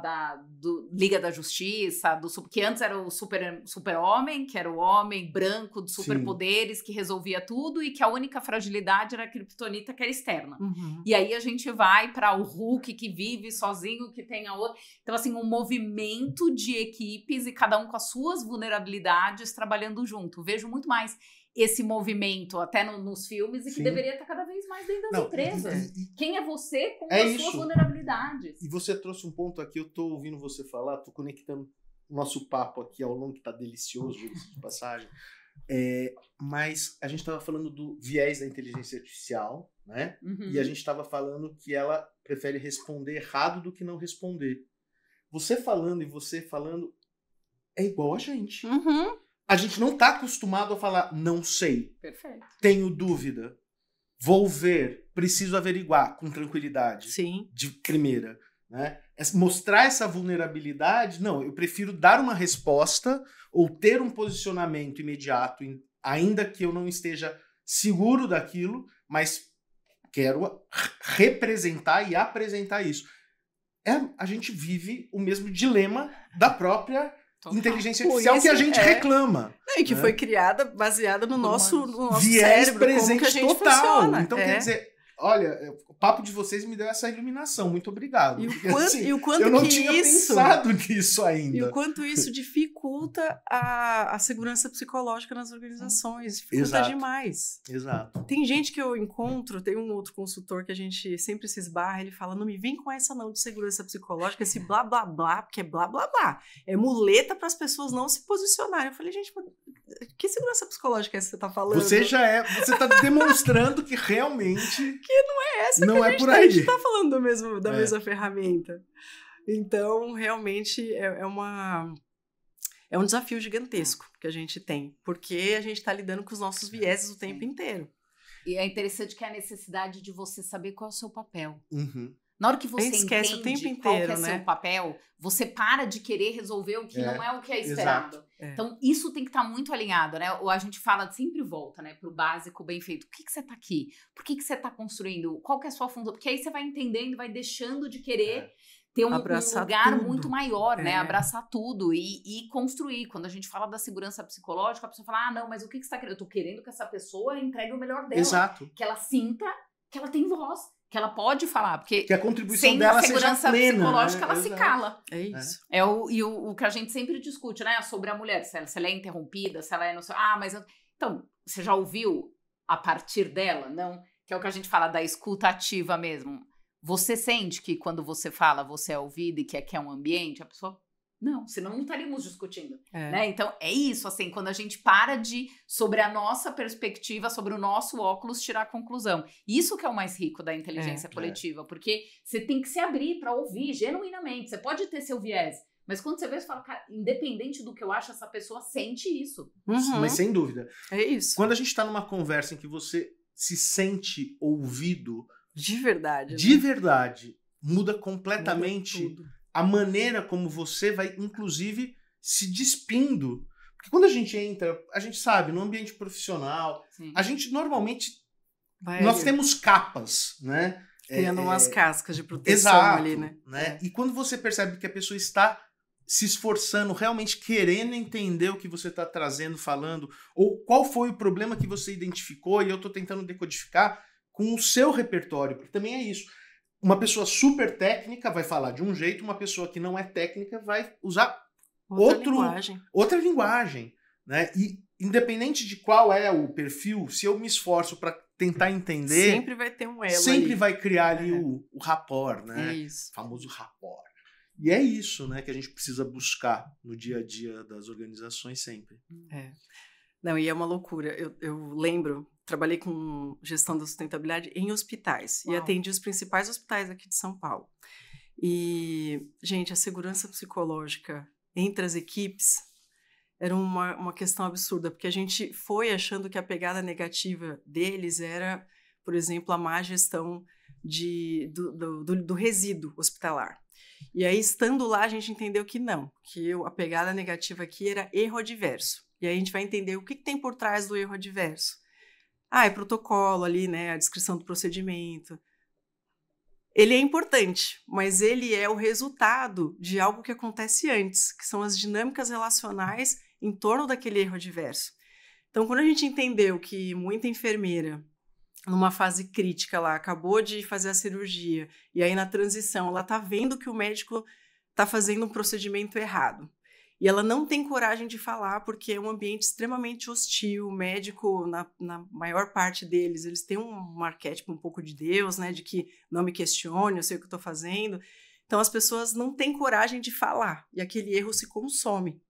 do Liga da Justiça, que antes era o super-homem, que era o homem branco de superpoderes, que resolvia tudo e que a única fragilidade era a criptonita, que era externa. E aí a gente vai para o Hulk, que vive sozinho, que tem a outra. Então, assim, um movimento de equipes e cada um com as suas vulnerabilidades trabalhando junto. Vejo muito mais esse movimento até nos filmes e que deveria estar cada vez mais dentro das empresas. Quem é você com as suas vulnerabilidades? E você trouxe um ponto aqui, eu tô ouvindo você falar, tô conectando o nosso papo aqui ao longo, que tá delicioso, de passagem. Mas a gente estava falando do viés da inteligência artificial, né? E a gente estava falando que ela prefere responder errado do que não responder. Você falando e você falando é igual a gente. A gente não está acostumado a falar, não sei. Perfeito. Tenho dúvida. Vou ver. Preciso averiguar com tranquilidade. Sim. De primeira. Né? Mostrar essa vulnerabilidade, não. Eu prefiro dar uma resposta ou ter um posicionamento imediato, ainda que eu não esteja seguro daquilo, mas quero representar e apresentar isso. A gente vive o mesmo dilema da própria inteligência artificial que a gente reclama. E que foi criada, baseada no nosso viés cérebro, presente como que a gente total. funciona. Então, quer dizer, olha, o papo de vocês me deu essa iluminação. Muito obrigado. E o quanto eu não que tinha isso, pensado nisso ainda. E o quanto isso dificulta a segurança psicológica nas organizações. Dificulta demais. Exato. Tem gente que eu encontro, tem um outro consultor que a gente sempre se esbarra, ele fala, não me vem com essa não de segurança psicológica, esse blá blá blá, porque é blá blá blá. É muleta para as pessoas não se posicionarem. Eu falei, gente, que segurança psicológica é essa que você tá falando? Você tá demonstrando que realmente... que não é essa não que é por aí. A gente tá falando da mesma ferramenta. Então, realmente, é um desafio gigantesco que a gente tem, porque a gente está lidando com os nossos vieses o tempo inteiro. E é interessante que é a necessidade de você saber qual é o seu papel. Uhum. Na hora que você esquece entende o tempo inteiro, qual que é seu papel, você para de querer resolver o que não é o que é esperado. Então, isso tem que estar muito alinhado, né? Ou a gente fala, sempre volta, né, pro básico bem feito. Por que você tá aqui? Por que você tá construindo? Qual que é a sua função? Porque aí você vai entendendo, vai deixando de querer ter um lugar tudo. Muito maior, né? Abraçar tudo e construir. Quando a gente fala da segurança psicológica, a pessoa fala, não, mas o que você tá querendo? Eu tô querendo que essa pessoa entregue o melhor dela. Exato. Que ela sinta que ela tem voz. Que ela pode falar, porque que a contribuição sem dela a segurança seja plena, psicológica, né? ela se cala. É isso. O que a gente sempre discute, né? Sobre a mulher, se ela é interrompida, se ela é... mas... Então, você já ouviu a partir dela? Não? Que é o que a gente fala da escuta ativa mesmo. Você sente que quando você fala, você é ouvida e que é um ambiente, a pessoa... Não, senão não estaríamos discutindo, né? Então, é isso, assim, quando a gente para de, sobre a nossa perspectiva, sobre o nosso óculos, tirar a conclusão. Isso que é o mais rico da inteligência coletiva, porque você tem que se abrir para ouvir genuinamente. Você pode ter seu viés, mas quando você vê, você fala, cara, independente do que eu acho, essa pessoa sente isso. Mas sem dúvida. É isso. Quando a gente está numa conversa em que você se sente ouvido... De verdade. De verdade. Muda completamente... Muda tudo. A maneira como você vai, inclusive, se despindo. Porque quando a gente entra, a gente sabe, no ambiente profissional, a gente normalmente, nós temos capas, né? Criando umas cascas de proteção ali, né? E quando você percebe que a pessoa está se esforçando, realmente querendo entender o que você está trazendo, falando, ou qual foi o problema que você identificou e eu estou tentando decodificar com o seu repertório, porque também é isso. Uma pessoa super técnica vai falar de um jeito, uma pessoa que não é técnica vai usar outra linguagem, né? E independente de qual é o perfil, se eu me esforço para tentar entender, sempre vai ter um elo, sempre ali. vai criar ali o rapport, né? É isso. O famoso rapport. E é isso, né, que a gente precisa buscar no dia a dia das organizações sempre. Não, e é uma loucura. Eu lembro, trabalhei com gestão da sustentabilidade em hospitais. Uau. E atendi os principais hospitais aqui de São Paulo. E, gente, a segurança psicológica entre as equipes era uma questão absurda, porque a gente foi achando que a pegada negativa deles era, por exemplo, a má gestão do resíduo hospitalar. E aí, estando lá, a gente entendeu que não, que a pegada negativa aqui era erro adverso. E aí a gente vai entender o que tem por trás do erro adverso. É protocolo ali, né, a descrição do procedimento. Ele é importante, mas ele é o resultado de algo que acontece antes, que são as dinâmicas relacionais em torno daquele erro adverso. Então, quando a gente entendeu que muita enfermeira, numa fase crítica lá, acabou de fazer a cirurgia, e aí na transição ela está vendo que o médico está fazendo um procedimento errado. E ela não tem coragem de falar porque é um ambiente extremamente hostil. O médico, na maior parte deles, eles têm um arquétipo um pouco de Deus, né? De que não me questione, eu sei o que eu estou fazendo. Então as pessoas não têm coragem de falar e aquele erro se consome.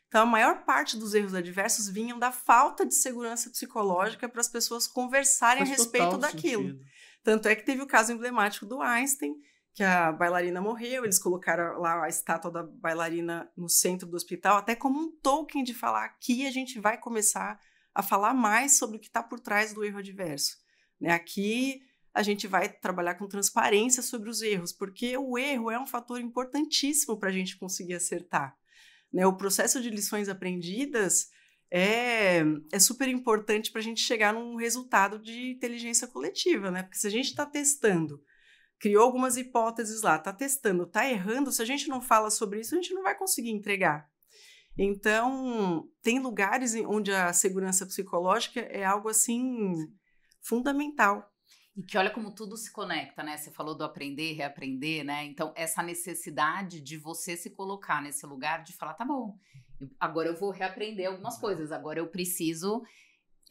Então, a maior parte dos erros adversos vinham da falta de segurança psicológica para as pessoas conversarem a respeito daquilo. Sentido. Tanto é que teve o caso emblemático do Einstein, que a bailarina morreu, eles colocaram lá a estátua da bailarina no centro do hospital, até como um token de falar aqui a gente vai começar a falar mais sobre o que está por trás do erro adverso. Né? Aqui a gente vai trabalhar com transparência sobre os erros, porque o erro é um fator importantíssimo para a gente conseguir acertar. Né, o processo de lições aprendidas é super importante para a gente chegar num resultado de inteligência coletiva, né? Porque se a gente está testando, criou algumas hipóteses lá, está testando, está errando, se a gente não fala sobre isso, a gente não vai conseguir entregar. Então, tem lugares onde a segurança psicológica é algo, assim, fundamental. E que olha como tudo se conecta, né? Você falou do aprender, reaprender, né? Então, essa necessidade de você se colocar nesse lugar de falar, tá bom, agora eu vou reaprender algumas coisas, agora eu preciso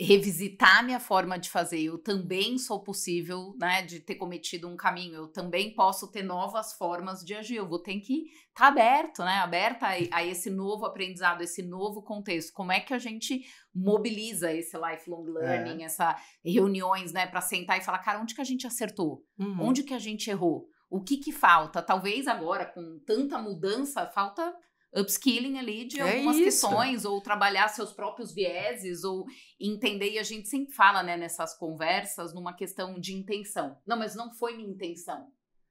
revisitar minha forma de fazer. Eu também sou possível, né, de ter cometido um caminho. Eu também posso ter novas formas de agir. Eu vou ter que estar aberto, né, aberta a esse novo aprendizado, esse novo contexto. Como é que a gente mobiliza esse lifelong learning, essas reuniões, né, para sentar e falar, cara, onde que a gente acertou? Onde que a gente errou? O que falta? Talvez agora, com tanta mudança, falta upskilling ali de algumas questões, ou trabalhar seus próprios vieses, ou entender, e a gente sempre fala, né, nessas conversas, numa questão de intenção. Não, mas não foi minha intenção.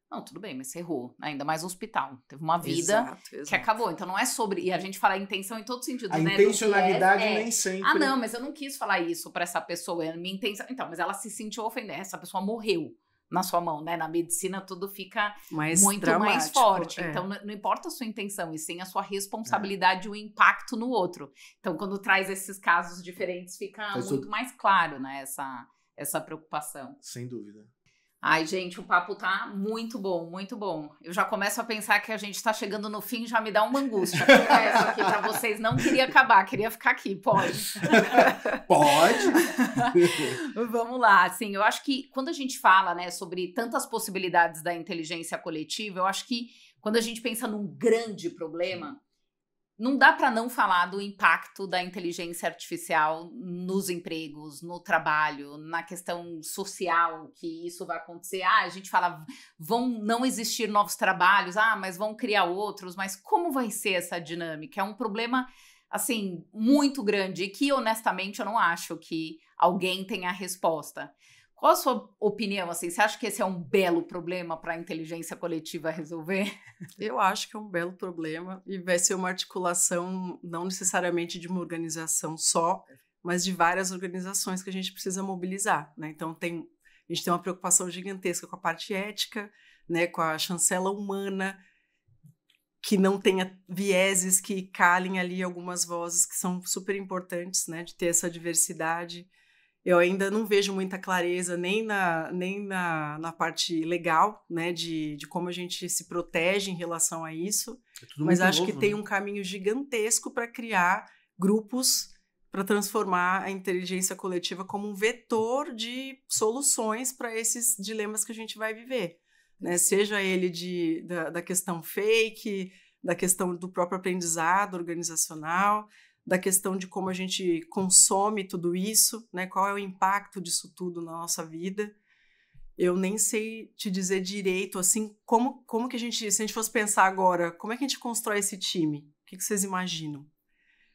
Não, tudo bem, mas você errou, ainda mais no hospital. Teve uma vida que acabou, então não é sobre, e a gente fala intenção em todo sentido, a né? intencionalidade nem sempre. Ah, não, mas eu não quis falar isso pra essa pessoa, é minha intenção. Então, mas ela se sentiu ofendida, essa pessoa morreu na sua mão, né? Na medicina tudo fica muito mais forte. Então, não importa a sua intenção, e sim a sua responsabilidade e o impacto no outro. Então, quando traz esses casos diferentes, fica muito mais claro, né? Essa preocupação. Sem dúvida. Ai, gente, o papo tá muito bom, muito bom. Eu já começo a pensar que a gente tá chegando no fim, já me dá uma angústia. Confesso aqui pra vocês, não queria acabar, queria ficar aqui, pode? Pode! Vamos lá, assim, eu acho que quando a gente fala, né, sobre tantas possibilidades da inteligência coletiva, eu acho que quando a gente pensa num grande problema, não dá para não falar do impacto da inteligência artificial nos empregos, no trabalho, na questão social que isso vai acontecer. A gente fala, vão não existir novos trabalhos, mas vão criar outros, mas como vai ser essa dinâmica? É um problema, assim, muito grande e que, honestamente, eu não acho que alguém tenha a resposta. Qual a sua opinião, assim? Você acha que esse é um belo problema para a inteligência coletiva resolver? Eu acho que é um belo problema e vai ser uma articulação não necessariamente de uma organização só, mas de várias organizações que a gente precisa mobilizar, né? Então, a gente tem uma preocupação gigantesca com a parte ética, né? Com a chancela humana, que não tenha vieses que calem ali algumas vozes que são super importantes, né? De ter essa diversidade. Eu ainda não vejo muita clareza nem na parte legal, né, de como a gente se protege em relação a isso, mas acho que tem um caminho gigantesco para criar grupos para transformar a inteligência coletiva como um vetor de soluções para esses dilemas que a gente vai viver, né? Seja ele da questão fake, da questão do próprio aprendizado organizacional, da questão de como a gente consome tudo isso, né? Qual é o impacto disso tudo na nossa vida. Eu nem sei te dizer direito, assim, como que a gente, se a gente fosse pensar agora, como é que a gente constrói esse time? O que vocês imaginam?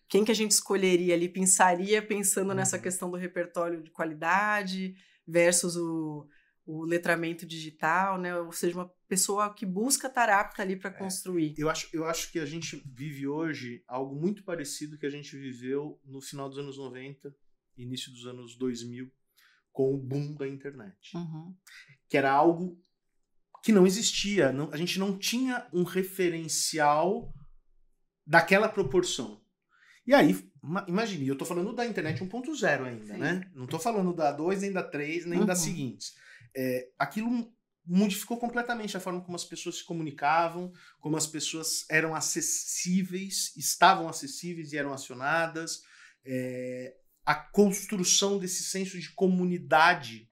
Quem que a gente escolheria ali, pensaria pensando nessa questão do repertório de qualidade versus o letramento digital, né? Ou seja, uma pessoa que busca estar apta ali para construir. Eu acho que a gente vive hoje algo muito parecido que a gente viveu no final dos anos 90, início dos anos 2000, com o boom da internet. Que era algo que não existia. A gente não tinha um referencial daquela proporção. E aí, imagine, eu tô falando da internet 1.0 ainda, né? Não tô falando da 2, nem da 3, nem das seguintes. Aquilo modificou completamente a forma como as pessoas se comunicavam, como as pessoas eram acessíveis, estavam acessíveis e eram acionadas, a construção desse senso de comunidade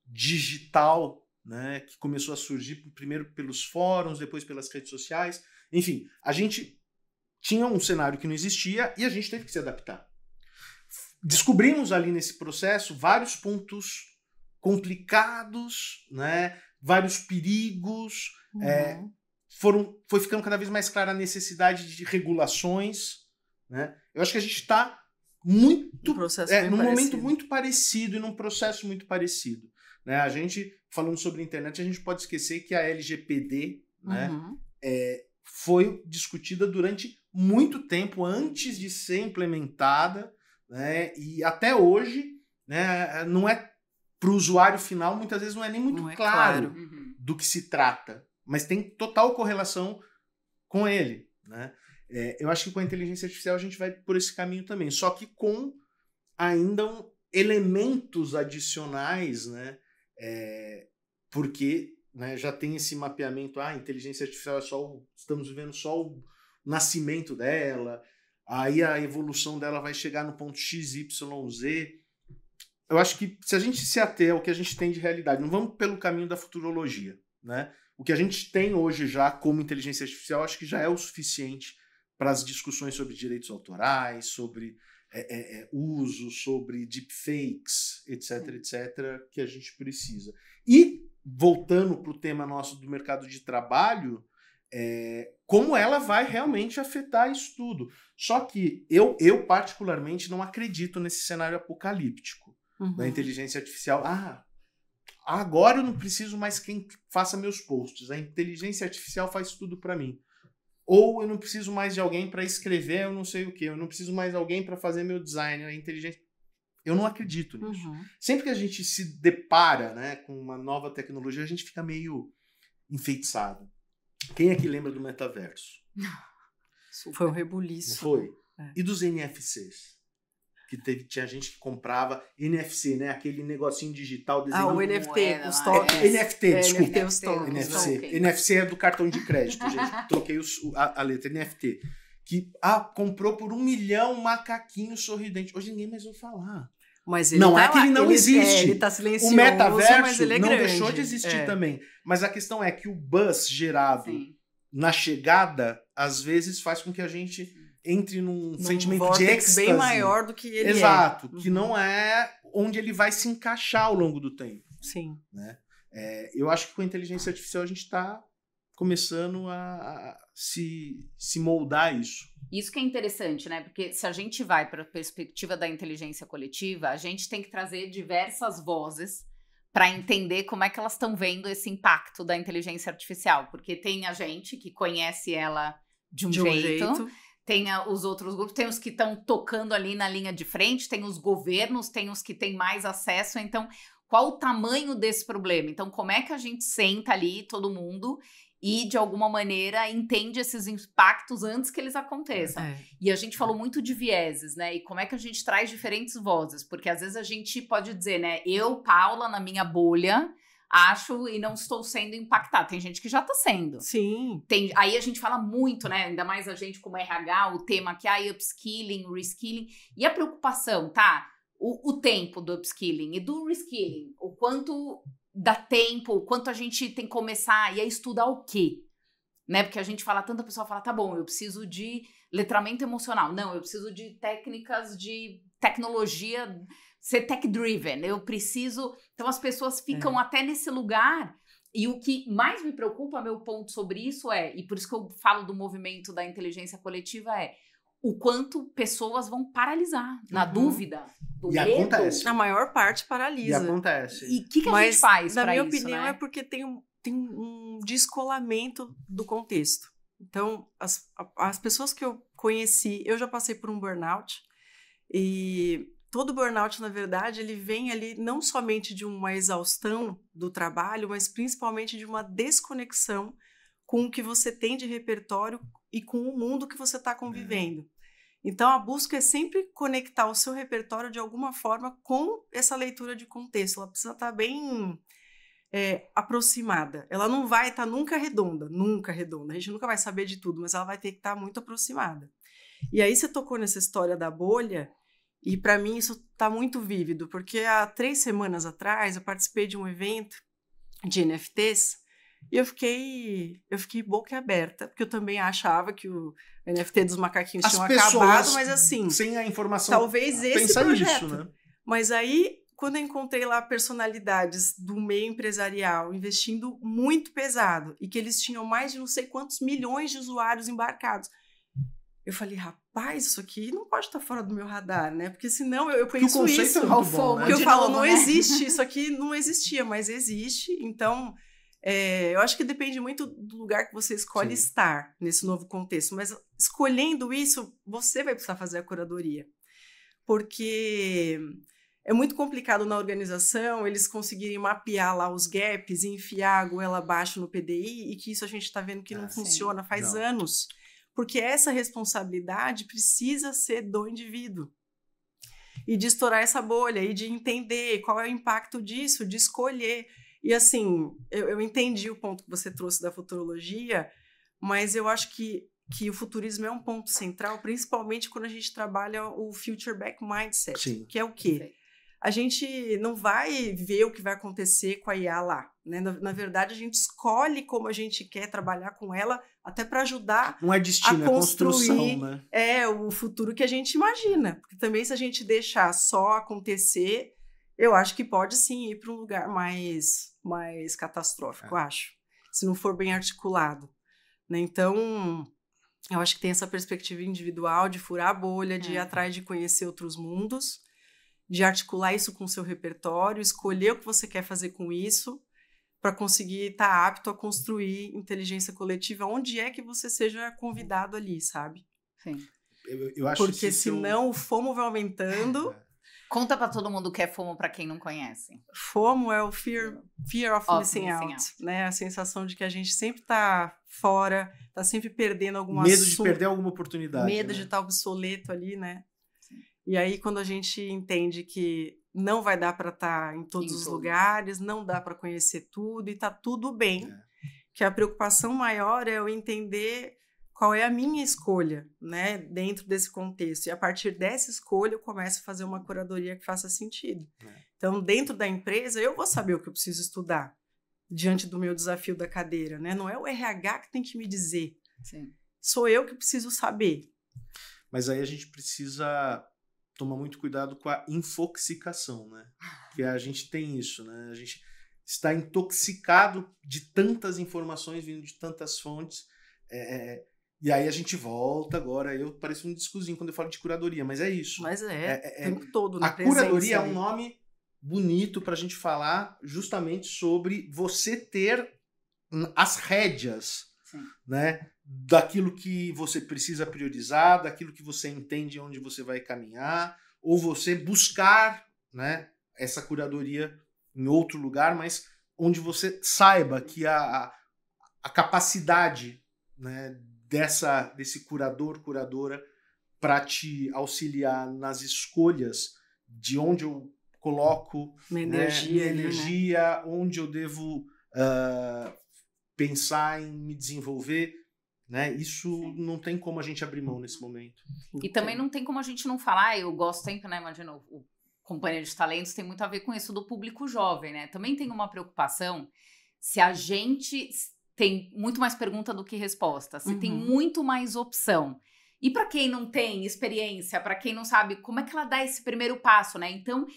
digital, né, que começou a surgir primeiro pelos fóruns, depois pelas redes sociais. Enfim, a gente tinha um cenário que não existia e a gente teve que se adaptar. Descobrimos ali nesse processo vários pontos complicados, né? Vários perigos, foi ficando cada vez mais clara a necessidade de regulações, né? Eu acho que a gente está num momento muito parecido e num processo muito parecido, né? A gente, falando sobre a internet, a gente pode esquecer que a LGPD, né, foi discutida durante muito tempo antes de ser implementada, né? E até hoje, né, não é para o usuário final, muitas vezes não é nem muito claro do que se trata, mas tem total correlação com ele, né? Eu acho que com a inteligência artificial a gente vai por esse caminho também, só que com ainda elementos adicionais, né? Porque, né, já tem esse mapeamento, a inteligência artificial estamos vivendo só o nascimento dela, aí a evolução dela vai chegar no ponto X, Y, Z. Eu acho que se a gente se ater ao que a gente tem de realidade, não vamos pelo caminho da futurologia, né? O que a gente tem hoje já como inteligência artificial, acho que já é o suficiente para as discussões sobre direitos autorais, sobre uso, sobre deepfakes, etc, etc, que a gente precisa. E, voltando para o tema nosso do mercado de trabalho, como ela vai realmente afetar isso tudo. Só que eu particularmente não acredito nesse cenário apocalíptico da inteligência artificial. Agora eu não preciso mais quem faça meus posts. A inteligência artificial faz tudo para mim. Ou eu não preciso mais de alguém para escrever eu não sei o quê. Eu não preciso mais de alguém para fazer meu design. A inteligência... Eu não acredito nisso. Sempre que a gente se depara, né, com uma nova tecnologia, a gente fica meio enfeitiçado. Quem é que lembra do metaverso? Foi um rebuliço. Foi. E dos NFCs? Que tinha gente que comprava NFC, né? Aquele negocinho digital desenhado. O NFT, os tokens. NFT, desculpa. NFT, os tokens. NFC é do cartão de crédito, gente. Troquei a letra. NFT. Que comprou por 1 milhão um macaquinho sorridente. Hoje ninguém mais ouve falar. Mas ele não é que ele não existe. Ele tá silencioso, o metaverso mas ele não grande. Deixou de existir também. Mas a questão é que o buzz gerado na chegada, às vezes, faz com que a gente entre num sentimento de êxtase bem maior do que ele Exato, que não é onde ele vai se encaixar ao longo do tempo. Sim. Né? Eu acho que com a inteligência artificial a gente está começando a se moldar isso. Isso que é interessante, né? Porque se a gente vai para a perspectiva da inteligência coletiva, a gente tem que trazer diversas vozes para entender como é que elas estão vendo esse impacto da inteligência artificial. Porque tem a gente que conhece ela de um jeito. Tem os outros grupos, tem os que estão tocando ali na linha de frente, tem os governos, tem os que têm mais acesso. Então, qual o tamanho desse problema? Então, como é que a gente senta ali, todo mundo, e de alguma maneira entende esses impactos antes que eles aconteçam? E a gente falou muito de vieses, né? E como é que a gente traz diferentes vozes? Porque às vezes a gente pode dizer, né? Eu, Paula, na minha bolha, acho e não estou sendo impactada. Tem gente que já está sendo. Sim. Aí a gente fala muito, né? Ainda mais a gente como RH, o tema que é upskilling, reskilling. E a preocupação, tá? O tempo do upskilling e do reskilling. O quanto dá tempo, o quanto a gente tem que começar e aí estudar o quê? Né? Porque a gente fala, tanta pessoa fala, tá bom, eu preciso de letramento emocional. Não, eu preciso de técnicas de tecnologia, ser tech-driven, eu preciso... Então as pessoas ficam até nesse lugar, e o que mais me preocupa, meu ponto sobre isso e por isso que eu falo do movimento da inteligência coletiva, o quanto pessoas vão paralisar, na dúvida, do medo. Acontece. A maior parte paralisa. E acontece. E o que a gente faz para isso, na minha opinião, né? É porque tem um descolamento do contexto. Então, as pessoas que eu conheci, eu já passei por um burnout, e todo burnout, na verdade, ele vem ali não somente de uma exaustão do trabalho, mas principalmente de uma desconexão com o que você tem de repertório e com o mundo que você está convivendo. Então, a busca é sempre conectar o seu repertório de alguma forma com essa leitura de contexto. Ela precisa estar bem aproximada. Ela não vai estar nunca redonda. A gente nunca vai saber de tudo, mas ela vai ter que estar muito aproximada. E aí você tocou nessa história da bolha, e para mim isso está muito vívido, porque há 3 semanas atrás eu participei de um evento de NFTs e eu fiquei boca aberta, porque eu também achava que o NFT dos macaquinhos tinha acabado, mas assim... Sem a informação... Talvez esse projeto. Isso, né? Mas aí, quando eu encontrei lá personalidades do meio empresarial investindo muito pesado e que eles tinham mais de não sei quantos milhões de usuários embarcados, eu falei, rapaz, isso aqui não pode estar fora do meu radar, né? Porque senão eu penso isso. É muito bom, né? Porque eu falo, não existe, isso aqui não existia, mas existe. Então, eu acho que depende muito do lugar que você escolhe estar nesse novo contexto. Mas escolhendo isso, você vai precisar fazer a curadoria. Porque é muito complicado na organização eles conseguirem mapear lá os gaps e enfiar a goela abaixo no PDI, e que isso a gente está vendo que não funciona faz anos. Porque essa responsabilidade precisa ser do indivíduo. E de estourar essa bolha, e de entender qual é o impacto disso, de escolher. E assim, eu entendi o ponto que você trouxe da futurologia, mas eu acho que o futurismo é um ponto central, principalmente quando a gente trabalha o Future Back Mindset, que é o quê? A gente não vai ver o que vai acontecer com a IA lá, né? Na verdade, a gente escolhe como a gente quer trabalhar com ela, até para ajudar não é destino, a construir construção, né? O futuro que a gente imagina. Porque também, se a gente deixar só acontecer, eu acho que pode sim ir para um lugar mais catastrófico, eu acho, se não for bem articulado, né? Então, eu acho que tem essa perspectiva individual de furar a bolha, de ir atrás de conhecer outros mundos, de articular isso com o seu repertório, escolher o que você quer fazer com isso, para conseguir estar apto a construir inteligência coletiva onde é que você seja convidado ali, sabe? Sim. Eu acho porque senão o FOMO vai aumentando. Conta para todo mundo o que é FOMO para quem não conhece. FOMO é o Fear of Missing Out, né? A sensação de que a gente sempre está fora, está sempre perdendo algum assunto. Medo de perder alguma oportunidade. Medo de estar obsoleto ali, né? E aí, quando a gente entende que não vai dar para estar em todos os lugares, não dá para conhecer tudo e tá tudo bem, que a preocupação maior é eu entender qual é a minha escolha, né, dentro desse contexto. E a partir dessa escolha, eu começo a fazer uma curadoria que faça sentido. Então, dentro da empresa, eu vou saber o que eu preciso estudar diante do meu desafio da cadeira, né? Não é o RH que tem que me dizer. Sim. Sou eu que preciso saber. Mas aí a gente precisa tomar muito cuidado com a infoxicação, né? Porque a gente tem isso, né? A gente está intoxicado de tantas informações vindo de tantas fontes. E aí a gente volta agora. Eu pareço um discozinho quando eu falo de curadoria, mas é isso. Mas o tempo todo na a presença. curadoria é um nome bonito para a gente falar justamente sobre você ter as rédeas, né, daquilo que você precisa priorizar, daquilo que você entende onde você vai caminhar, ou você buscar, né, essa curadoria em outro lugar, mas onde você saiba que a capacidade, né, desse curador, curadora, para te auxiliar nas escolhas de onde eu coloco minha energia, né? Onde eu devo pensar em me desenvolver, né? Isso não tem como a gente abrir mão nesse momento. E também não tem como a gente não falar, eu gosto sempre, né? Imagina, o Companhia de Talentos tem muito a ver com isso do público jovem, né? Também tem uma preocupação se a gente tem muito mais pergunta do que resposta, se tem muito mais opção. E para quem não tem experiência, para quem não sabe, como é que ela dá esse primeiro passo, né? Então,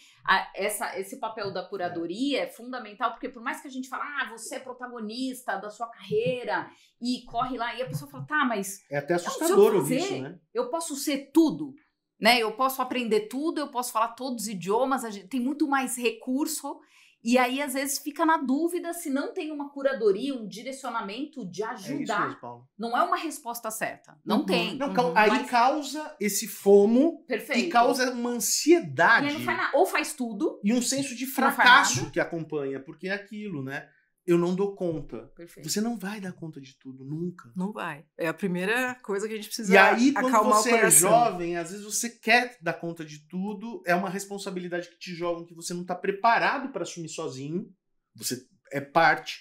esse papel da curadoria é fundamental, porque por mais que a gente fale, você é protagonista da sua carreira e corre lá, e a pessoa fala, tá, mas... É até assustador ouvir isso, né? Eu posso ser tudo, né? Eu posso aprender tudo, eu posso falar todos os idiomas, a gente tem muito mais recurso. E aí, às vezes, fica na dúvida se não tem uma curadoria, um direcionamento de ajudar. É isso mesmo, Paulo. Não é uma resposta certa. Não tem. Não, aí causa esse FOMO. Perfeito. E causa uma ansiedade. E aí não faz nada. Ou faz tudo. E um senso de fracasso que acompanha. Porque é aquilo, né? Eu não dou conta. Perfeito. Você não vai dar conta de tudo, nunca. Não vai. É a primeira coisa que a gente precisa acalmar o coração. E aí, quando você é jovem, às vezes você quer dar conta de tudo, é uma responsabilidade que te jogam que você não está preparado para assumir sozinho. Você é parte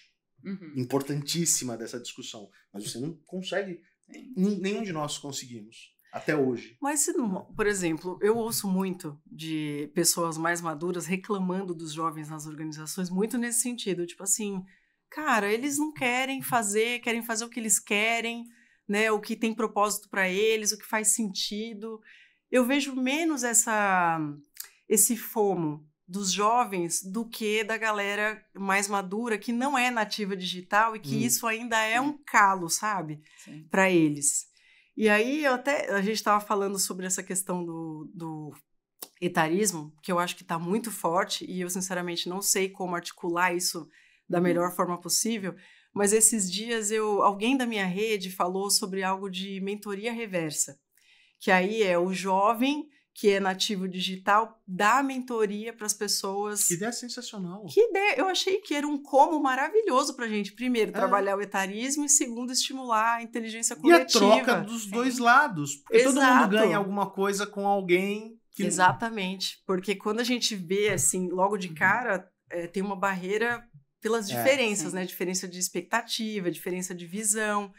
importantíssima dessa discussão. Mas você não consegue. Nenhum de nós conseguimos. Até hoje. Mas, se não, por exemplo, eu ouço muito de pessoas mais maduras reclamando dos jovens nas organizações, muito nesse sentido, tipo assim, cara, eles não querem fazer o que eles querem, né, o que tem propósito para eles, o que faz sentido. Eu vejo menos esse FOMO dos jovens do que da galera mais madura, que não é nativa digital e que isso ainda é um calo, sabe, para eles. E aí, a gente estava falando sobre essa questão do etarismo, que eu acho que está muito forte, e eu, sinceramente, não sei como articular isso da melhor forma possível, mas esses dias alguém da minha rede falou sobre algo de mentoria reversa, que aí é o jovem que é nativo digital, dá mentoria para as pessoas. Que ideia sensacional. Que ideia! Eu achei que era um como maravilhoso para a gente, primeiro, trabalhar o etarismo e, segundo, estimular a inteligência coletiva. E a troca dos dois lados. Porque todo mundo ganha alguma coisa com alguém. Exatamente. Porque quando a gente vê, assim, logo de cara, tem uma barreira pelas diferenças, né? Diferença de expectativa, diferença de visão.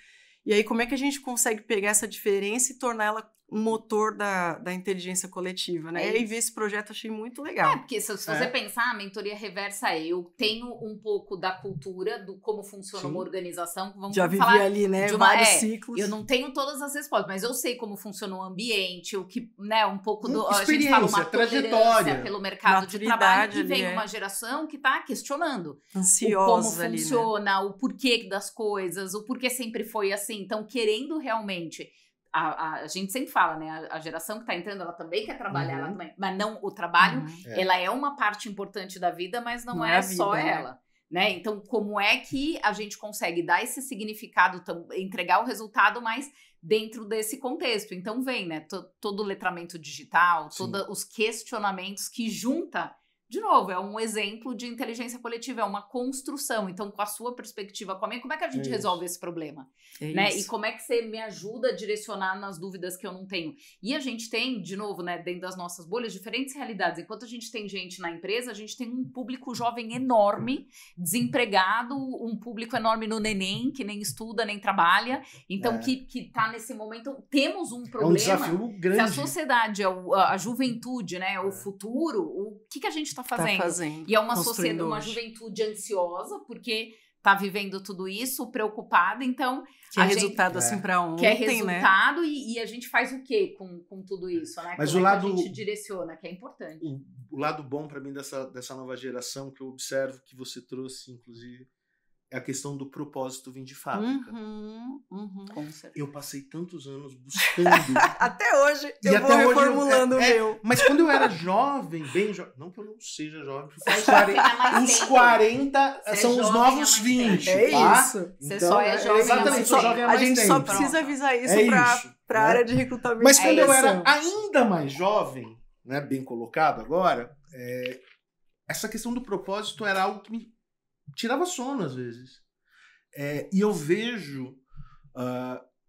E aí, como é que a gente consegue pegar essa diferença e torná-la um motor da inteligência coletiva, né? E aí, ver esse projeto, achei muito legal. Porque se você pensar, a mentoria reversa eu tenho um pouco da cultura, do como funciona uma organização. Já vivi ali, né? Vários ciclos. Eu não tenho todas as respostas, mas eu sei como funciona o ambiente, o que, né, um pouco do... A gente fala uma trajetória pelo mercado de trabalho, e vem uma geração que está questionando. Ansiosa como funciona, o porquê das coisas, o porquê sempre foi assim. Então, querendo realmente... A gente sempre fala, né? A geração que está entrando, ela também quer trabalhar, ela também, mas não o trabalho, ela é uma parte importante da vida, mas não é só ela, né? Então, como é que a gente consegue dar esse significado, entregar o resultado, mas dentro desse contexto? Então, vem, né? Todo o letramento digital, todos os questionamentos que junta. De novo, é um exemplo de inteligência coletiva, é uma construção. Então, com a sua perspectiva, com a minha, como é que a gente resolve esse problema? Né? E como é que você me ajuda a direcionar nas dúvidas que eu não tenho? E a gente tem, de novo, né, dentro das nossas bolhas, diferentes realidades. Enquanto a gente tem gente na empresa, a gente tem um público jovem enorme, desempregado, um público enorme no neném, que nem estuda, nem trabalha. Então, que tá nesse momento... Temos um problema. É um desafio grande. Se a sociedade, a juventude, né, o futuro, o que a gente está fazendo? E é uma sociedade, uma juventude ansiosa, porque está vivendo tudo isso, preocupada, então... Que é resultado assim para ontem, que é resultado, né? e a gente faz o quê com tudo isso, né? Mas como a gente direciona, que é importante. O lado bom para mim dessa nova geração, que eu observo que você trouxe, inclusive, é a questão do propósito vir de fábrica. Com certeza. Eu passei tantos anos buscando. Até hoje E eu até vou hoje reformulando o meu. Mas quando eu era jovem, bem jovem, não que eu não seja jovem, porque os 40 são os novos 20. É tá? isso. Você só é jovem há exatamente, mais sou tempo. jovem há A mais gente tempo. só precisa avisar isso para a né? área de recrutamento. Mas quando eu era isso. ainda mais jovem, né, bem colocado agora, essa questão do propósito era algo que me tirava sono às vezes. E eu vejo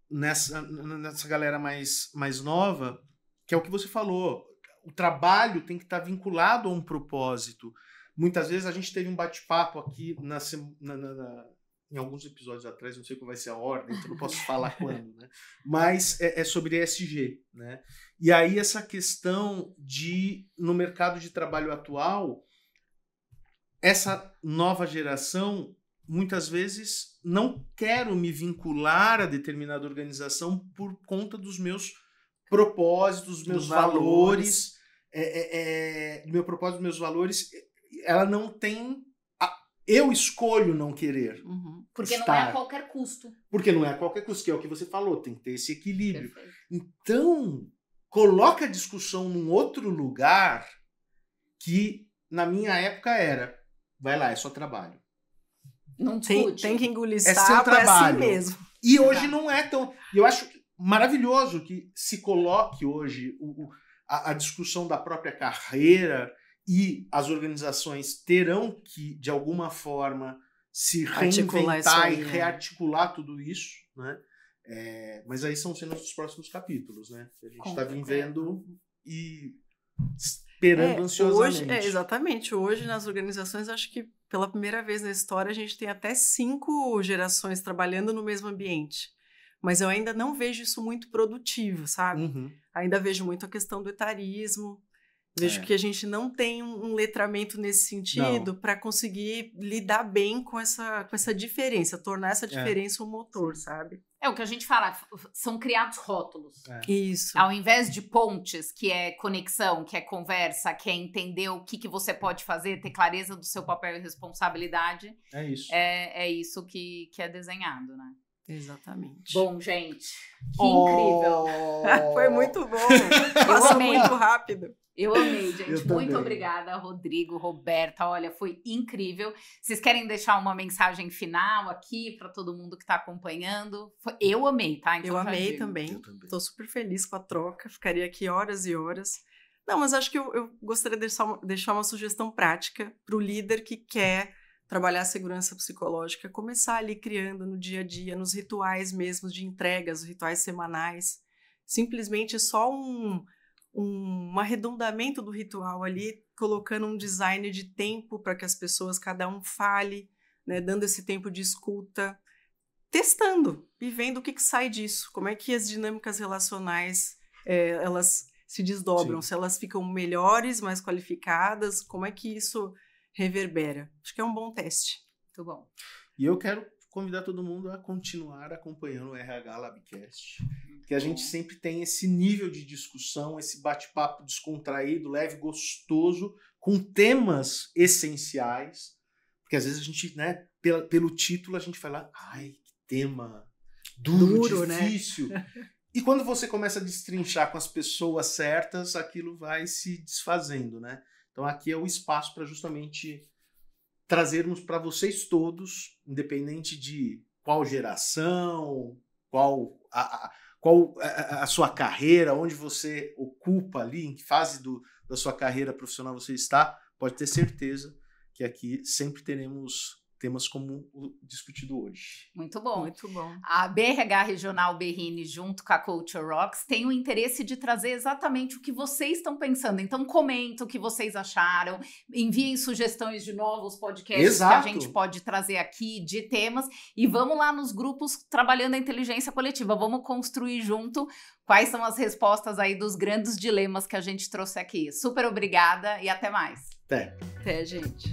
nessa galera mais nova, que é o que você falou, o trabalho tem que estar vinculado a um propósito. Muitas vezes a gente teve um bate-papo aqui em alguns episódios atrás, não sei qual vai ser a ordem, então não posso falar quando, né? Mas é sobre ESG, né? E aí essa questão no mercado de trabalho atual, essa nova geração, muitas vezes, não quero me vincular a determinada organização por conta dos meus propósitos, dos meus valores. Meu propósito, dos meus valores, ela não tem... Eu escolho não querer. Porque estar. não é a qualquer custo. Porque não é a qualquer custo, que é o que você falou, tem que ter esse equilíbrio. Perfeito. Então, coloca a discussão num outro lugar que, na minha época, era, vai lá, é só trabalho. Não discute. Tem que engolir É seu sapo, é trabalho. assim mesmo. E hoje não é tão... Eu acho maravilhoso que se coloque hoje a discussão da própria carreira, e as organizações terão que, de alguma forma, se reinventar e rearticular tudo isso, né? Mas aí são cenas dos próximos capítulos, né? A gente está vivendo e esperando ansiosamente. Hoje, exatamente. Hoje, nas organizações, acho que pela primeira vez na história, a gente tem até 5 gerações trabalhando no mesmo ambiente. Mas eu ainda não vejo isso muito produtivo, sabe? Ainda vejo muito a questão do etarismo. Vejo que a gente não tem um letramento nesse sentido para conseguir lidar bem com essa diferença, tornar essa diferença um motor, sabe? É o que a gente fala, são criados rótulos. Isso. Ao invés de pontes, que é conexão, que é conversa, que é entender o que você pode fazer, ter clareza do seu papel e responsabilidade. É isso. É isso que é desenhado, né? Exatamente. Bom, gente, que incrível. Foi muito bom. Passou muito rápido. Eu amei, gente. Eu Muito também. obrigada, Rodrigo, Roberta. Olha, foi incrível. Vocês querem deixar uma mensagem final aqui para todo mundo que está acompanhando? Eu amei, tá? Então, eu amei também. Estou super feliz com a troca. Ficaria aqui horas e horas. Não, mas acho que eu gostaria de deixar uma sugestão prática para o líder que quer trabalhar a segurança psicológica, começar ali criando no dia a dia, nos rituais mesmo de entregas, rituais semanais. Simplesmente só um arredondamento do ritual ali, colocando um design de tempo para que as pessoas, cada um fale, né, dando esse tempo de escuta, testando e vendo o que sai disso, como é que as dinâmicas relacionais elas se desdobram, se elas ficam melhores, mais qualificadas, como é que isso reverbera. Acho que é um bom teste. Muito bom. E eu quero convidar todo mundo a continuar acompanhando o RH Labcast, que a gente sempre tem esse nível de discussão, esse bate-papo descontraído, leve, gostoso, com temas essenciais, porque às vezes a gente, né, pelo título a gente fala, ai, que tema duro, difícil. Né? E quando você começa a destrinchar com as pessoas certas, aquilo vai se desfazendo, né? Então aqui é o espaço para justamente trazermos para vocês todos, independente de qual geração, qual a sua carreira, onde você ocupa ali, em que fase da sua carreira profissional você está, pode ter certeza que aqui sempre teremos temas como o discutido hoje. Muito bom. Muito bom. A BRH Regional Berrini, junto com a Culture Rocks, tem o interesse de trazer exatamente o que vocês estão pensando. Então, comenta o que vocês acharam, enviem sugestões de novos podcasts que a gente pode trazer aqui, de temas, e vamos lá nos grupos trabalhando a inteligência coletiva. Vamos construir junto quais são as respostas aí dos grandes dilemas que a gente trouxe aqui. Super obrigada e até mais. Até, gente.